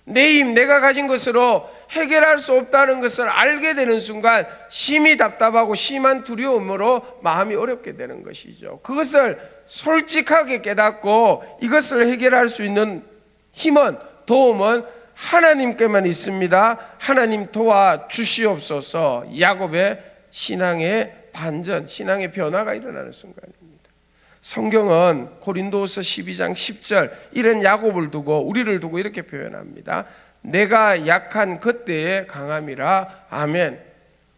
내 힘, 내가 가진 것으로 해결할 수 없다는 것을 알게 되는 순간 심히 답답하고 심한 두려움으로 마음이 어렵게 되는 것이죠. 그것을 솔직하게 깨닫고 이것을 해결할 수 있는 힘은, 도움은 하나님께만 있습니다. 하나님 도와주시옵소서. 야곱의 신앙의 반전, 신앙의 변화가 일어나는 순간입니다. 성경은 고린도후서 12장 10절 이런 야곱을 두고, 우리를 두고 이렇게 표현합니다. 내가 약한 그때의 강함이라. 아멘.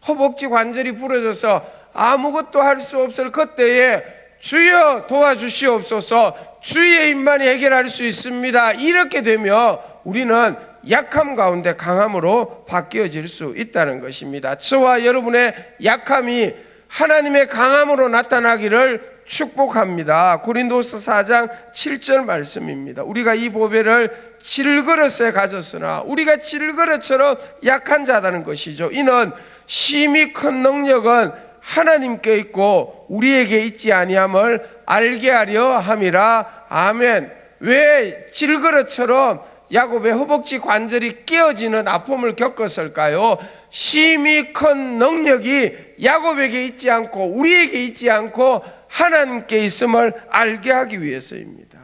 허벅지 관절이 부러져서 아무것도 할 수 없을 그때에 주여 도와주시옵소서, 주의 힘만이 해결할 수 있습니다. 이렇게 되면 우리는 약함 가운데 강함으로 바뀌어질 수 있다는 것입니다. 저와 여러분의 약함이 하나님의 강함으로 나타나기를 축복합니다. 고린도서 4장 7절 말씀입니다. 우리가 이 보배를 질그릇에 가졌으나 우리가 질그릇처럼 약한 자라는 것이죠. 이는 심히 큰 능력은 하나님께 있고 우리에게 있지 아니함을 알게 하려 함이라. 아멘. 왜 질그릇처럼 야곱의 허벅지 관절이 깨어지는 아픔을 겪었을까요? 심히 큰 능력이 야곱에게 있지 않고 우리에게 있지 않고 하나님께 있음을 알게 하기 위해서입니다.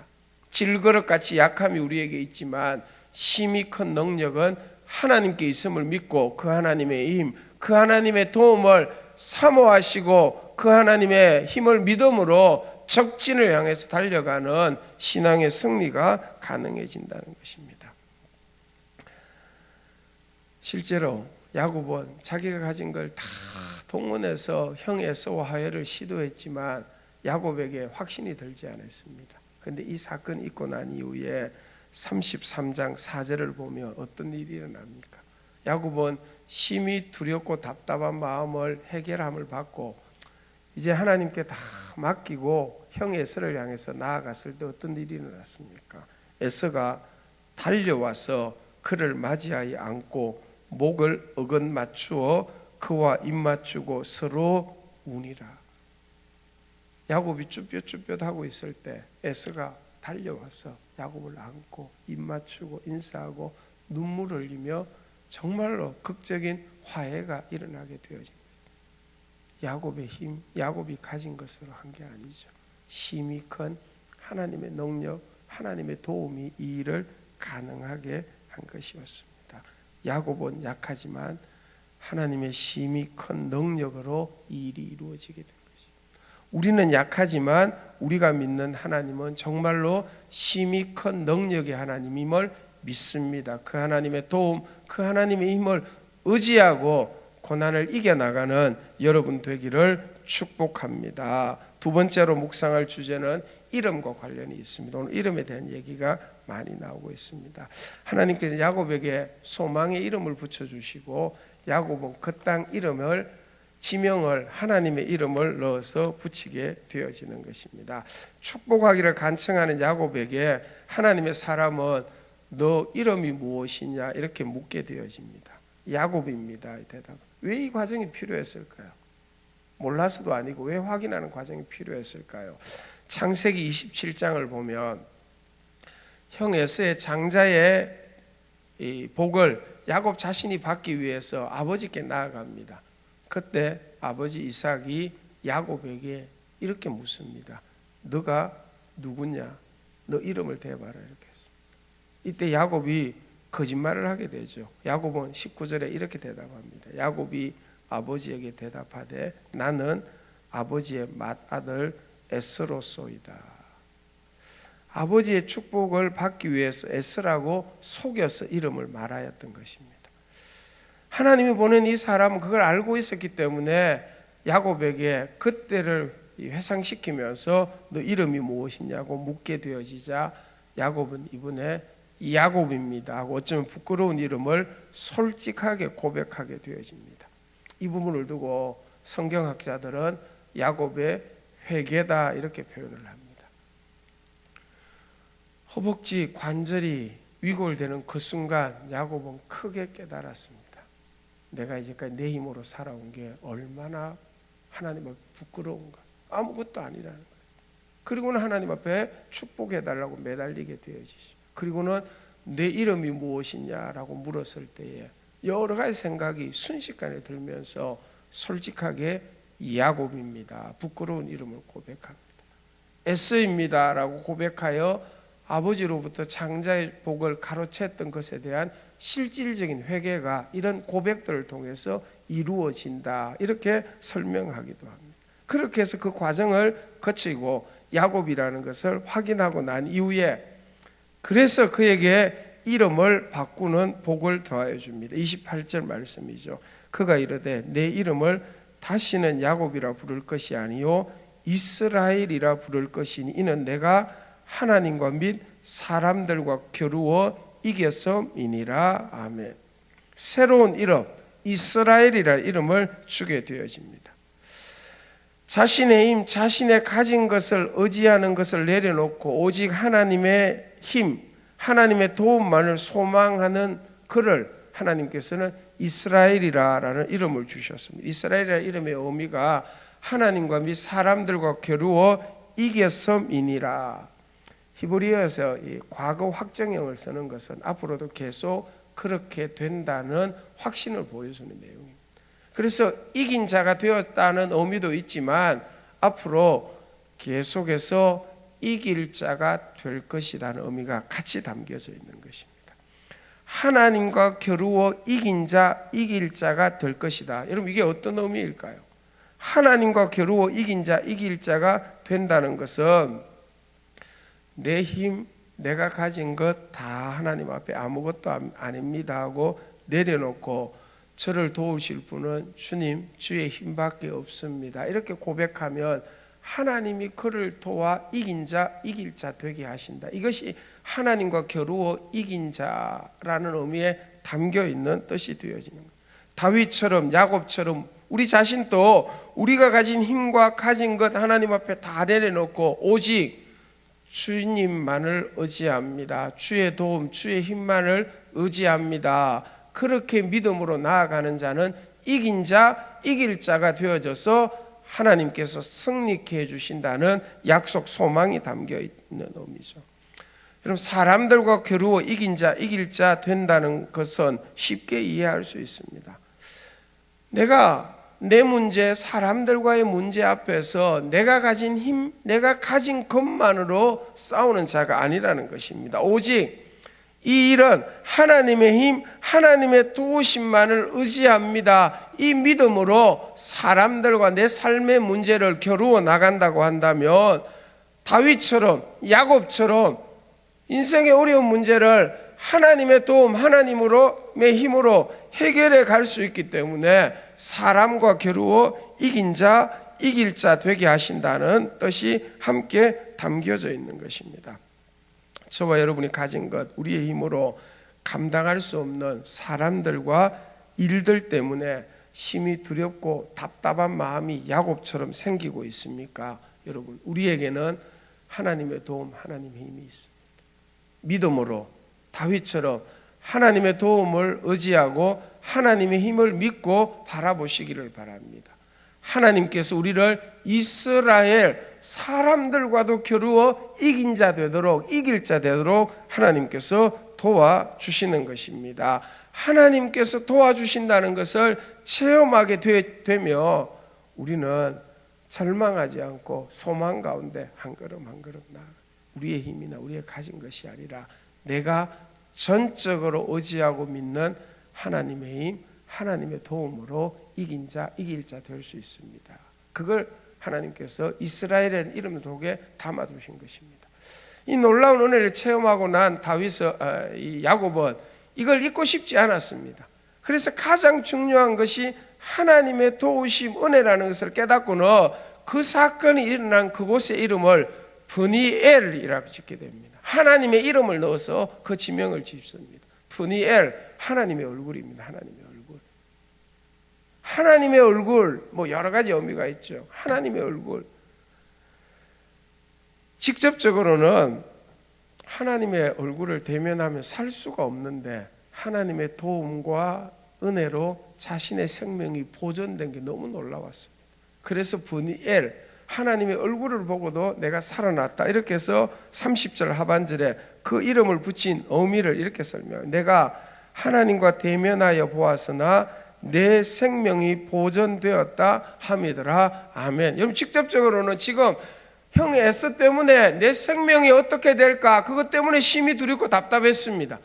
질그릇같이 약함이 우리에게 있지만 심히 큰 능력은 하나님께 있음을 믿고 그 하나님의 힘, 그 하나님의 도움을 사모하시고 그 하나님의 힘을 믿음으로 적진을 향해서 달려가는 신앙의 승리가 가능해진다는 것입니다. 실제로 야곱은 자기가 가진 걸 다 동원해서 형의 에서와 화해를 시도했지만 야곱에게 확신이 들지 않았습니다. 그런데 이 사건이 있고 난 이후에 33장 4절을 보면 어떤 일이 일어납니까? 야곱은 심히 두렵고 답답한 마음을 해결함을 받고 이제 하나님께 다 맡기고 형 에서를 향해서 나아갔을 때 어떤 일이 일어났습니까? 에서가 달려와서 그를 맞이하여 안고 목을 어긋 맞추어 그와 입 맞추고 서로 우니라. 야곱이 쭈뼛쭈뼛하고 있을 때 에서가 달려와서 야곱을 안고 입 맞추고 인사하고 눈물을 흘리며 정말로 극적인 화해가 일어나게 되어집니다. 야곱의 힘, 야곱이 가진 것으로 한 게 아니죠. 힘이 큰 하나님의 능력, 하나님의 도움이 이 일을 가능하게 한 것이었습니다. 야곱은 약하지만 하나님의 힘이 큰 능력으로 이 일이 이루어지게 된 것입니다. 우리는 약하지만 우리가 믿는 하나님은 정말로 힘이 큰 능력의 하나님임을 믿습니다. 그 하나님의 도움, 그 하나님의 힘을 의지하고 고난을 이겨나가는 여러분 되기를 축복합니다. 두 번째로 묵상할 주제는 이름과 관련이 있습니다. 오늘 이름에 대한 얘기가 많이 나오고 있습니다. 하나님께서 야곱에게 소망의 이름을 붙여주시고 야곱은 그 땅 이름을, 지명을 하나님의 이름을 넣어서 붙이게 되어지는 것입니다. 축복하기를 간청하는 야곱에게 하나님의 사람은 너 이름이 무엇이냐 이렇게 묻게 되어집니다. 야곱입니다. 이 대답. 왜 이 과정이 필요했을까요? 몰라서도 아니고 왜 확인하는 과정이 필요했을까요? 창세기 27장을 보면 형 에서의 장자의 이 복을 야곱 자신이 받기 위해서 아버지께 나아갑니다. 그때 아버지 이삭이 야곱에게 이렇게 묻습니다. 너가 누구냐? 너 이름을 대봐라 이렇게 했습니다. 이때 야곱이 거짓말을 하게 되죠. 야곱은 19절에 이렇게 대답합니다. 야곱이 아버지에게 대답하되 나는 아버지의 맏아들 에스로소이다. 아버지의 축복을 받기 위해서 에스라고 속여서 이름을 말하였던 것입니다. 하나님이 보낸 이 사람은 그걸 알고 있었기 때문에 야곱에게 그때를 회상시키면서 너 이름이 무엇이냐고 묻게 되어지자 야곱은 이번에 야곱입니다 하고 어쩌면 부끄러운 이름을 솔직하게 고백하게 되어집니다. 이 부분을 두고 성경학자들은 야곱의 회개다 이렇게 표현을 합니다. 허벅지 관절이 위골되는 그 순간 야곱은 크게 깨달았습니다. 내가 이제까지 내 힘으로 살아온 게 얼마나 하나님을 부끄러운가. 아무것도 아니라는 것. 그리고는 하나님 앞에 축복해달라고 매달리게 되어지죠. 그리고는 내 이름이 무엇이냐라고 물었을 때에 여러 가지 생각이 순식간에 들면서 솔직하게 야곱입니다. 부끄러운 이름을 고백합니다. 에서입니다라고 고백하여 아버지로부터 장자의 복을 가로챘던 것에 대한 실질적인 회개가 이런 고백들을 통해서 이루어진다, 이렇게 설명하기도 합니다. 그렇게 해서 그 과정을 거치고 야곱이라는 것을 확인하고 난 이후에 그래서 그에게 이름을 바꾸는 복을 더하여 줍니다. 28절 말씀이죠. 그가 이르되 내 이름을 다시는 야곱이라 부를 것이 아니요 이스라엘이라 부를 것이니 이는 내가 하나님과 및 사람들과 겨루어 이겼음이니라. 아멘. 새로운 이름 이스라엘이라는 이름을 주게 되어집니다. 자신의 힘, 자신의 가진 것을 의지하는 것을 내려놓고 오직 하나님의 힘, 하나님의 도움만을 소망하는 그를 하나님께서는 이스라엘이라는 이름을 주셨습니다. 이스라엘이라는 이름의 의미가 하나님과 및 사람들과 겨루어 이겼음이니라. 히브리어에서 이 과거 확정형을 쓰는 것은 앞으로도 계속 그렇게 된다는 확신을 보여주는 내용입니다. 그래서 이긴 자가 되었다는 의미도 있지만 앞으로 계속해서 이길 자가 될 것이라는 의미가 같이 담겨져 있는 것입니다. 하나님과 겨루어 이긴 자, 이길 자가 될 것이다. 여러분 이게 어떤 의미일까요? 하나님과 겨루어 이긴 자, 이길 자가 된다는 것은 내 힘, 내가 가진 것 다 하나님 앞에 아무것도 아닙니다 하고 내려놓고 저를 도우실 분은 주님, 주의 힘밖에 없습니다. 이렇게 고백하면 하나님이 그를 도와 이긴 자, 이길 자 되게 하신다. 이것이 하나님과 겨루어 이긴 자라는 의미에 담겨 있는 뜻이 되어지는 거예요. 다윗처럼 야곱처럼 우리 자신도 우리가 가진 힘과 가진 것 하나님 앞에 다 내려놓고 오직 주님만을 의지합니다. 주의 도움, 주의 힘만을 의지합니다. 그렇게 믿음으로 나아가는 자는 이긴 자, 이길 자가 되어져서 하나님께서 승리케 해주신다는 약속 소망이 담겨 있는 의미죠. 여러분 사람들과 겨루어 이긴 자, 이길 자 된다는 것은 쉽게 이해할 수 있습니다. 내가 내 문제, 사람들과의 문제 앞에서 내가 가진 힘, 내가 가진 것만으로 싸우는 자가 아니라는 것입니다. 오직 이 일은 하나님의 힘, 하나님의 도우심만을 의지합니다. 이 믿음으로 사람들과 내 삶의 문제를 겨루어 나간다고 한다면 다윗처럼 야곱처럼 인생의 어려운 문제를 하나님의 도움, 하나님의 힘으로 해결해 갈 수 있기 때문에 사람과 겨루어 이긴 자, 이길 자 되게 하신다는 뜻이 함께 담겨져 있는 것입니다. 저와 여러분이 가진 것, 우리의 힘으로 감당할 수 없는 사람들과 일들 때문에 심히 두렵고 답답한 마음이 야곱처럼 생기고 있습니까? 여러분, 우리에게는 하나님의 도움, 하나님의 힘이 있습니다. 믿음으로 다윗처럼 하나님의 도움을 의지하고 하나님의 힘을 믿고 바라보시기를 바랍니다. 하나님께서 우리를 이스라엘 사람들과도 겨루어 이긴 자 되도록, 이길 자 되도록 하나님께서 도와주시는 것입니다. 하나님께서 도와주신다는 것을 체험하게 되며 우리는 절망하지 않고 소망 가운데 한 걸음 한 걸음 나아가 우리의 힘이나 우리의 가진 것이 아니라 내가 전적으로 의지하고 믿는 하나님의 힘, 하나님의 도움으로 이긴 자, 이길 자 될 수 있습니다. 그걸 하나님께서 이스라엘의 이름 속에 담아두신 것입니다. 이 놀라운 은혜를 체험하고 난 야곱은 이걸 잊고 싶지 않았습니다. 그래서 가장 중요한 것이 하나님의 도우심, 은혜라는 것을 깨닫고는 그 사건이 일어난 그곳의 이름을 브니엘이라고 짓게 됩니다. 하나님의 이름을 넣어서 그 지명을 짓습니다. 브니엘, 하나님의 얼굴입니다. 하나님의 얼굴. 하나님의 얼굴, 뭐 여러 가지 의미가 있죠. 하나님의 얼굴. 직접적으로는 하나님의 얼굴을 대면하며 살 수가 없는데 하나님의 도움과 은혜로 자신의 생명이 보존된 게 너무 놀라웠습니다. 그래서 브니엘, 하나님의 얼굴을 보고도 내가 살아났다. 이렇게 해서 30절 하반절에 그 이름을 붙인 의미를 이렇게 설명해요. 내가 하나님과 대면하여 보았으나 내 생명이 보존되었다 함이더라. 아멘. 여러분, 직접적으로는 지금 형 에서 때문에 내 생명이 어떻게 될까, 그것 때문에 심히 두렵고 답답했습니다.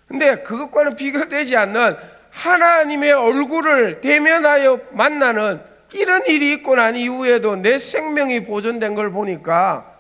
근데 그것과는 비교되지 않는 하나님의 얼굴을 대면하여 만나는 이런 일이 있고 난 이후에도 내 생명이 보존된 걸 보니까,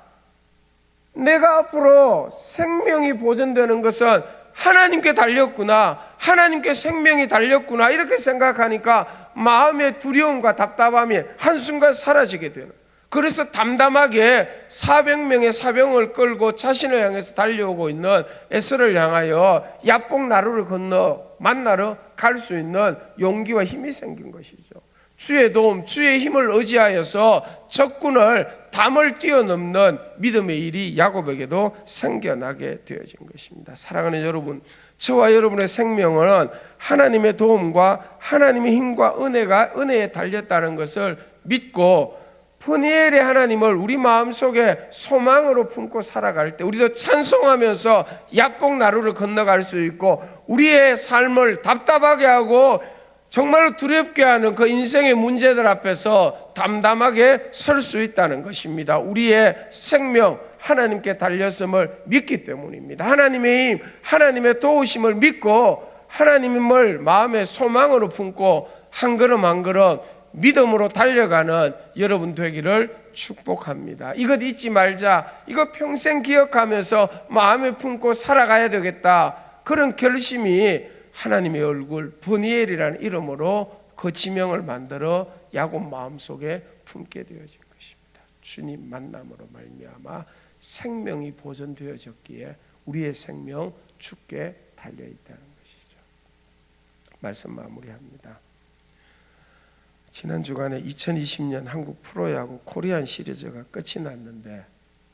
내가 앞으로 생명이 보존되는 것은 하나님께 달렸구나, 하나님께 생명이 달렸구나, 이렇게 생각하니까 마음의 두려움과 답답함이 한순간 사라지게 되는, 그래서 담담하게 400명의 사병을 끌고 자신을 향해서 달려오고 있는 에서를 향하여 야복 나루를 건너 만나러 갈 수 있는 용기와 힘이 생긴 것이죠. 주의 도움, 주의 힘을 의지하여서 적군을 담을 뛰어넘는 믿음의 일이 야곱에게도 생겨나게 되어진 것입니다. 사랑하는 여러분, 저와 여러분의 생명은 하나님의 도움과 하나님의 힘과 은혜에 달렸다는 것을 믿고, 푸니엘의 하나님을 우리 마음속에 소망으로 품고 살아갈 때 우리도 찬송하면서 야복 나루를 건너갈 수 있고, 우리의 삶을 답답하게 하고 정말로 두렵게 하는 그 인생의 문제들 앞에서 담담하게 설 수 있다는 것입니다. 우리의 생명 하나님께 달렸음을 믿기 때문입니다. 하나님의 힘, 하나님의 도우심을 믿고 하나님을 마음의 소망으로 품고 한 걸음 한 걸음 믿음으로 달려가는 여러분 되기를 축복합니다. 이것 잊지 말자, 이거 평생 기억하면서 마음에 품고 살아가야 되겠다, 그런 결심이 하나님의 얼굴 브니엘이라는 이름으로 그 지명을 만들어 야곱 마음속에 품게 되어진 것입니다. 주님 만남으로 말미암아 생명이 보존되어졌기에 우리의 생명 주께 달려있다는 것이죠. 말씀 마무리합니다. 지난 주간에 2020년 한국 프로야구 코리안 시리즈가 끝이 났는데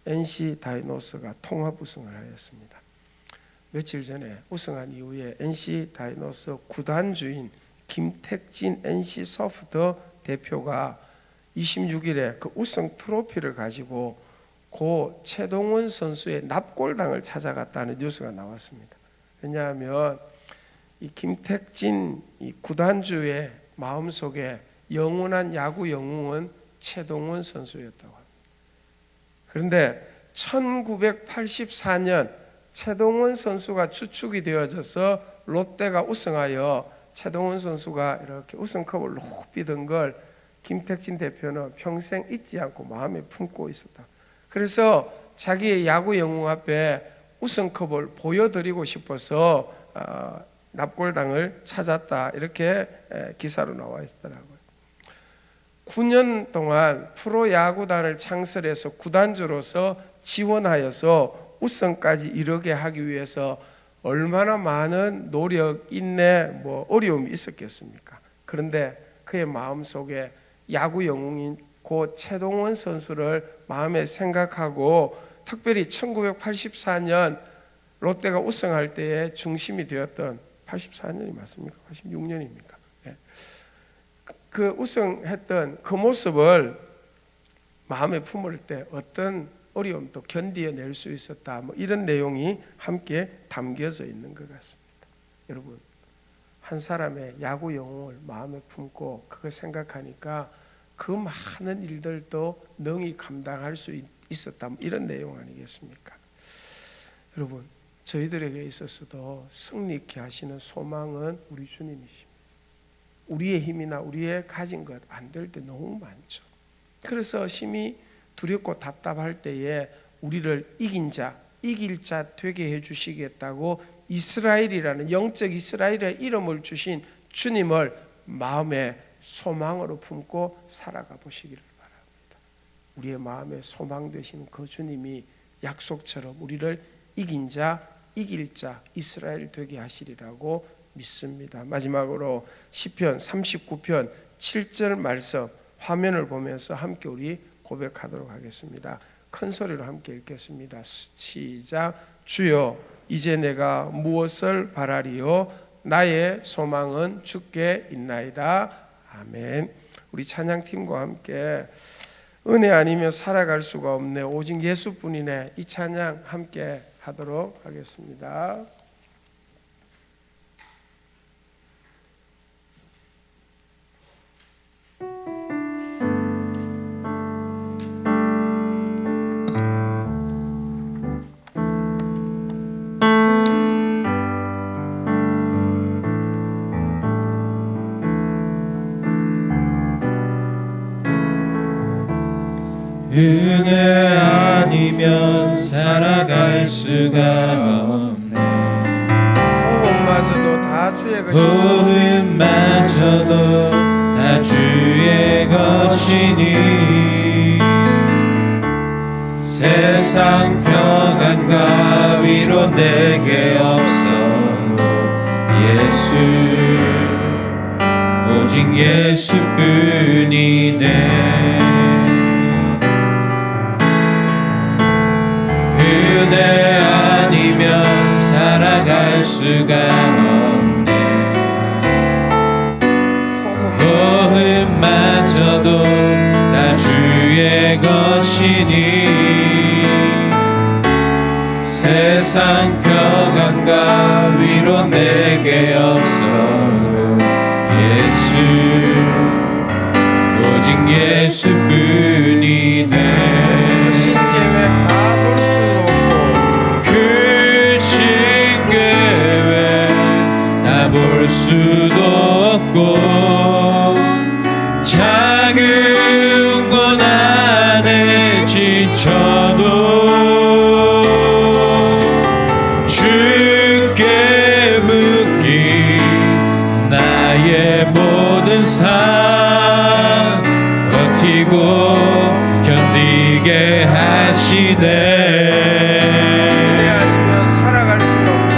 NC 다이노스가 통합 우승을 하였습니다. 며칠 전에 우승한 이후에 NC 다이노스 구단주인 김택진 NC 소프트 대표가 26일에 그 우승 트로피를 가지고 고 최동원 선수의 납골당을 찾아갔다는 뉴스가 나왔습니다. 왜냐하면 이 김택진 이 구단주의 마음속에 영원한 야구 영웅은 최동원 선수였다고 합니다. 그런데 1984년 최동원 선수가 추측이 되어져서 롯데가 우승하여 최동원 선수가 이렇게 우승컵을 높이 든 걸 김택진 대표는 평생 잊지 않고 마음에 품고 있었다. 그래서 자기의 야구 영웅 앞에 우승컵을 보여드리고 싶어서 납골당을 찾았다, 이렇게 기사로 나와 있더라고요. 9년 동안 프로야구단을 창설해서 구단주로서 지원하여서 우승까지 이르게 하기 위해서 얼마나 많은 노력, 인내, 어려움이 있었겠습니까? 그런데 그의 마음속에 야구 영웅인 고 최동원 선수를 마음에 생각하고, 특별히 1984년 롯데가 우승할 때에 중심이 되었던 84년이 맞습니까? 86년입니까? 네. 그 우승했던 그 모습을 마음에 품을 때 어떤 어려움도 견디어낼 수 있었다, 이런 내용이 함께 담겨져 있는 것 같습니다. 여러분, 한 사람의 야구 영웅을 마음에 품고 그걸 생각하니까 그 많은 일들도 능히 감당할 수 있었다, 이런 내용 아니겠습니까? 여러분, 저희들에게 있어서도 승리케 하시는 소망은 우리 주님이십니다. 우리의 힘이나 우리의 가진 것 안 될 때 너무 많죠. 그래서 심히 두렵고 답답할 때에 우리를 이길 자 되게 해주시겠다고 이스라엘이라는 영적 이스라엘의 이름을 주신 주님을 마음에 소망으로 품고 살아가 보시기를 바랍니다. 우리의 마음에 소망 되시는 그 주님이 약속처럼 우리를 이길 자 이스라엘 되게 하시리라고 믿습니다. 마지막으로 시편 39편 7절 말씀 화면을 보면서 함께 우리 고백하도록 하겠습니다. 큰 소리로 함께 읽겠습니다. 시작. 주여, 이제 내가 무엇을 바라리요? 나의 소망은 주께 있나이다. 아멘. 우리 찬양팀과 함께 은혜 아니면 살아갈 수가 없네. 오직 예수뿐이네. 이 찬양 함께 하도록 하겠습니다. 은혜 아니면 살아갈 수가 없네. 호흡마저도 다 주의 것이니 호흡마저도 다 주의 것이니 세상 평안과 위로 내게 없어도 예수 오직 예수뿐이네. 은혜 아니면 살아갈 수가 없네. 호흡마저도 다 주의 것이니 세상 평안과 위로 내게 없어도 예수 오직 예수뿐이네. 신계획 다 볼 수 없고 그 신계획 다 볼 수도 없고 작은 고난에 지쳐도 주께 묶인 나의 모든 삶 버티고 견디게 하시네. 은혜 아니면 살아갈 수가 없네.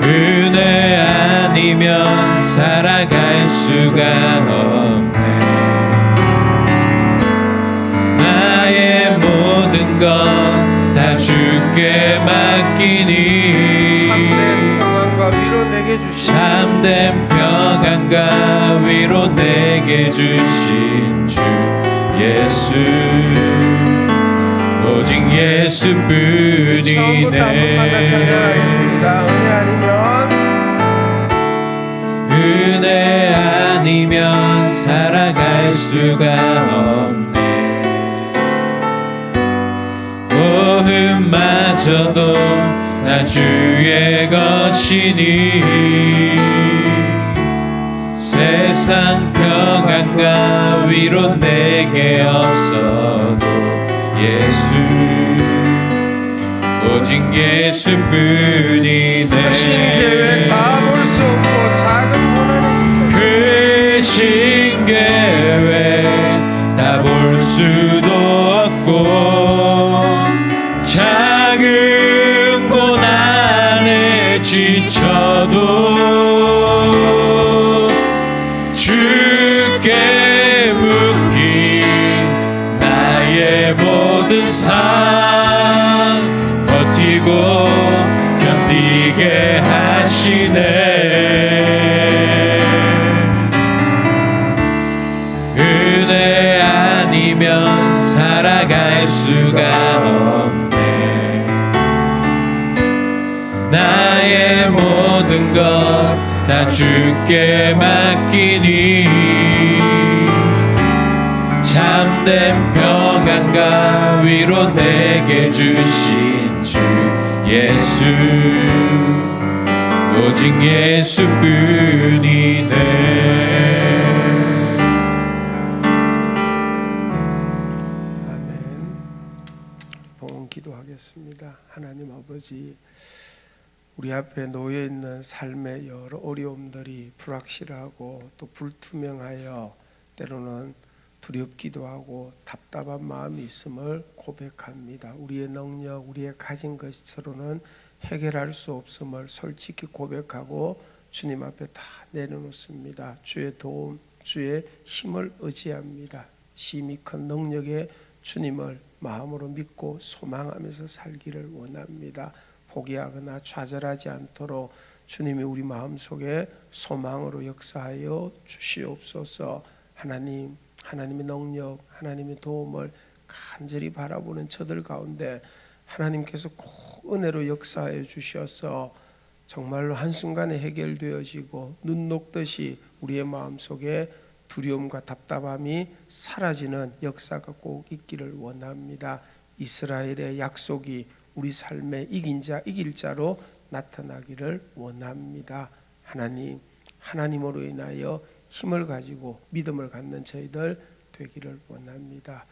은혜 아니면 살아갈 수가 없네. 나의 모든 것 다 주께 맡기니 참된 평안과 위로 내게 주시니 참된 평안과 위로 내게 주신 주 예수 오직 처음부터 한 번만 더 찬양하겠습니다. 예수뿐이네. 은혜 아니면 살아갈 수가 없네. 호흡마저도 다 주의 것이니 세상 평안과 위로 내게 없어도 예수 오직 예수뿐이네. 신계획 다 볼 수 없고 작은 고난에 그 신계획 다 볼 수도 없고 작은 고난에 지쳐도 주께 묶인 나의 모든 삶 버티고 견디게 하시네. 은혜 아니면 살아갈 수가 없네. 나의 모든 것 다 주께 맡기니 참된 평안과 위로 내게 주신 주 예수 오직 예수뿐이네. 아멘. 봉헌 기도하겠습니다. 하나님 아버지, 우리 앞에 놓여 있는 삶의 여러 어려움들이 불확실하고 또 불투명하여 때로는 두렵기도 하고 답답한 마음이 있음을 고백합니다. 우리의 능력, 우리의 가진 것으로는 해결할 수 없음을 솔직히 고백하고 주님 앞에 다 내려놓습니다. 주의 도움, 주의 힘을 의지합니다. 심히 큰 능력의 주님을 마음으로 믿고 소망하면서 살기를 원합니다. 포기하거나 좌절하지 않도록 주님이 우리 마음속에 소망으로 역사하여 주시옵소서. 하나님, 하나님의 능력, 하나님의 도움을 간절히 바라보는 저들 가운데 하나님께서 꼭 은혜로 역사해 주셔서 정말로 한순간에 해결되어지고 눈 녹듯이 우리의 마음속에 두려움과 답답함이 사라지는 역사가 꼭 있기를 원합니다. 이스라엘의 약속이 우리 삶에 이길 자로 나타나기를 원합니다. 하나님으로 인하여 힘을 가지고 믿음을 갖는 저희들 되기를 원합니다.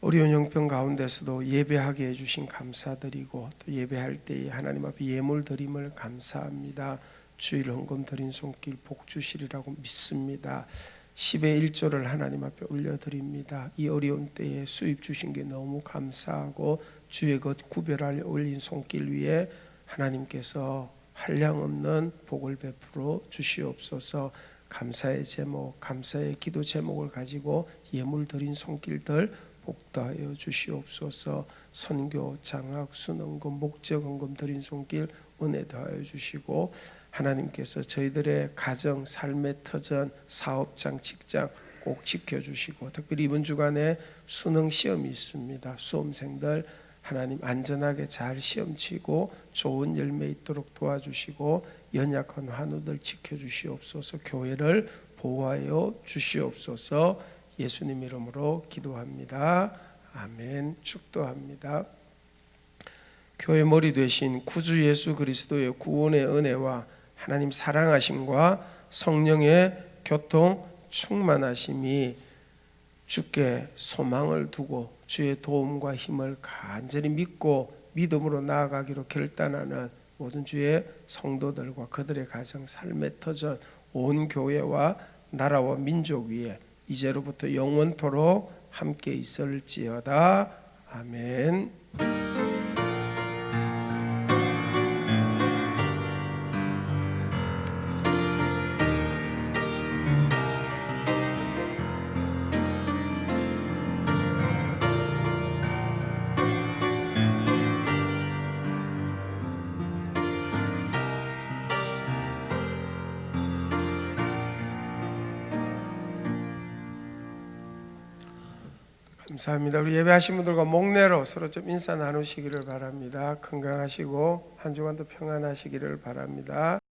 어려운 형편 가운데서도 예배하게 해주신 감사드리고 또 예배할 때에 하나님 앞에 예물 드림을 감사합니다. 주일 헌금 드린 손길 복 주시리라고 믿습니다. 10의 1조를 하나님 앞에 올려드립니다. 이 어려운 때에 수입 주신 게 너무 감사하고 주의 것 구별하여 올린 손길 위에 하나님께서 한량없는 복을 베풀어 주시옵소서. 감사의 제목, 감사의 기도 제목을 가지고 예물 드린 손길들 복도하여 주시옵소서. 선교, 장학, 순헌금, 목적헌금 드린 손길 은혜 더하여 주시고 하나님께서 저희들의 가정, 삶의 터전, 사업장, 직장 꼭 지켜주시고 특별히 이번 주간에 수능 시험이 있습니다. 수험생들 하나님 안전하게 잘 시험 치고 좋은 열매 있도록 도와주시고 연약한 환우들 지켜주시옵소서. 교회를 보호하여 주시옵소서. 예수님 이름으로 기도합니다. 아멘. 축도합니다. 교회 머리 되신 구주 예수 그리스도의 구원의 은혜와 하나님 사랑하심과 성령의 교통 충만하심이 주께 소망을 두고 주의 도움과 힘을 간절히 믿고 믿음으로 나아가기로 결단하는 모든 주의 성도들과 그들의 가정 삶의 터전 온 교회와 나라와 민족 위에 이제로부터 영원토록 함께 있을지어다. 아멘. 감사합니다. 우리 예배하신 분들과 목례로 서로 좀 인사 나누시기를 바랍니다. 건강하시고 한 주간도 평안하시기를 바랍니다.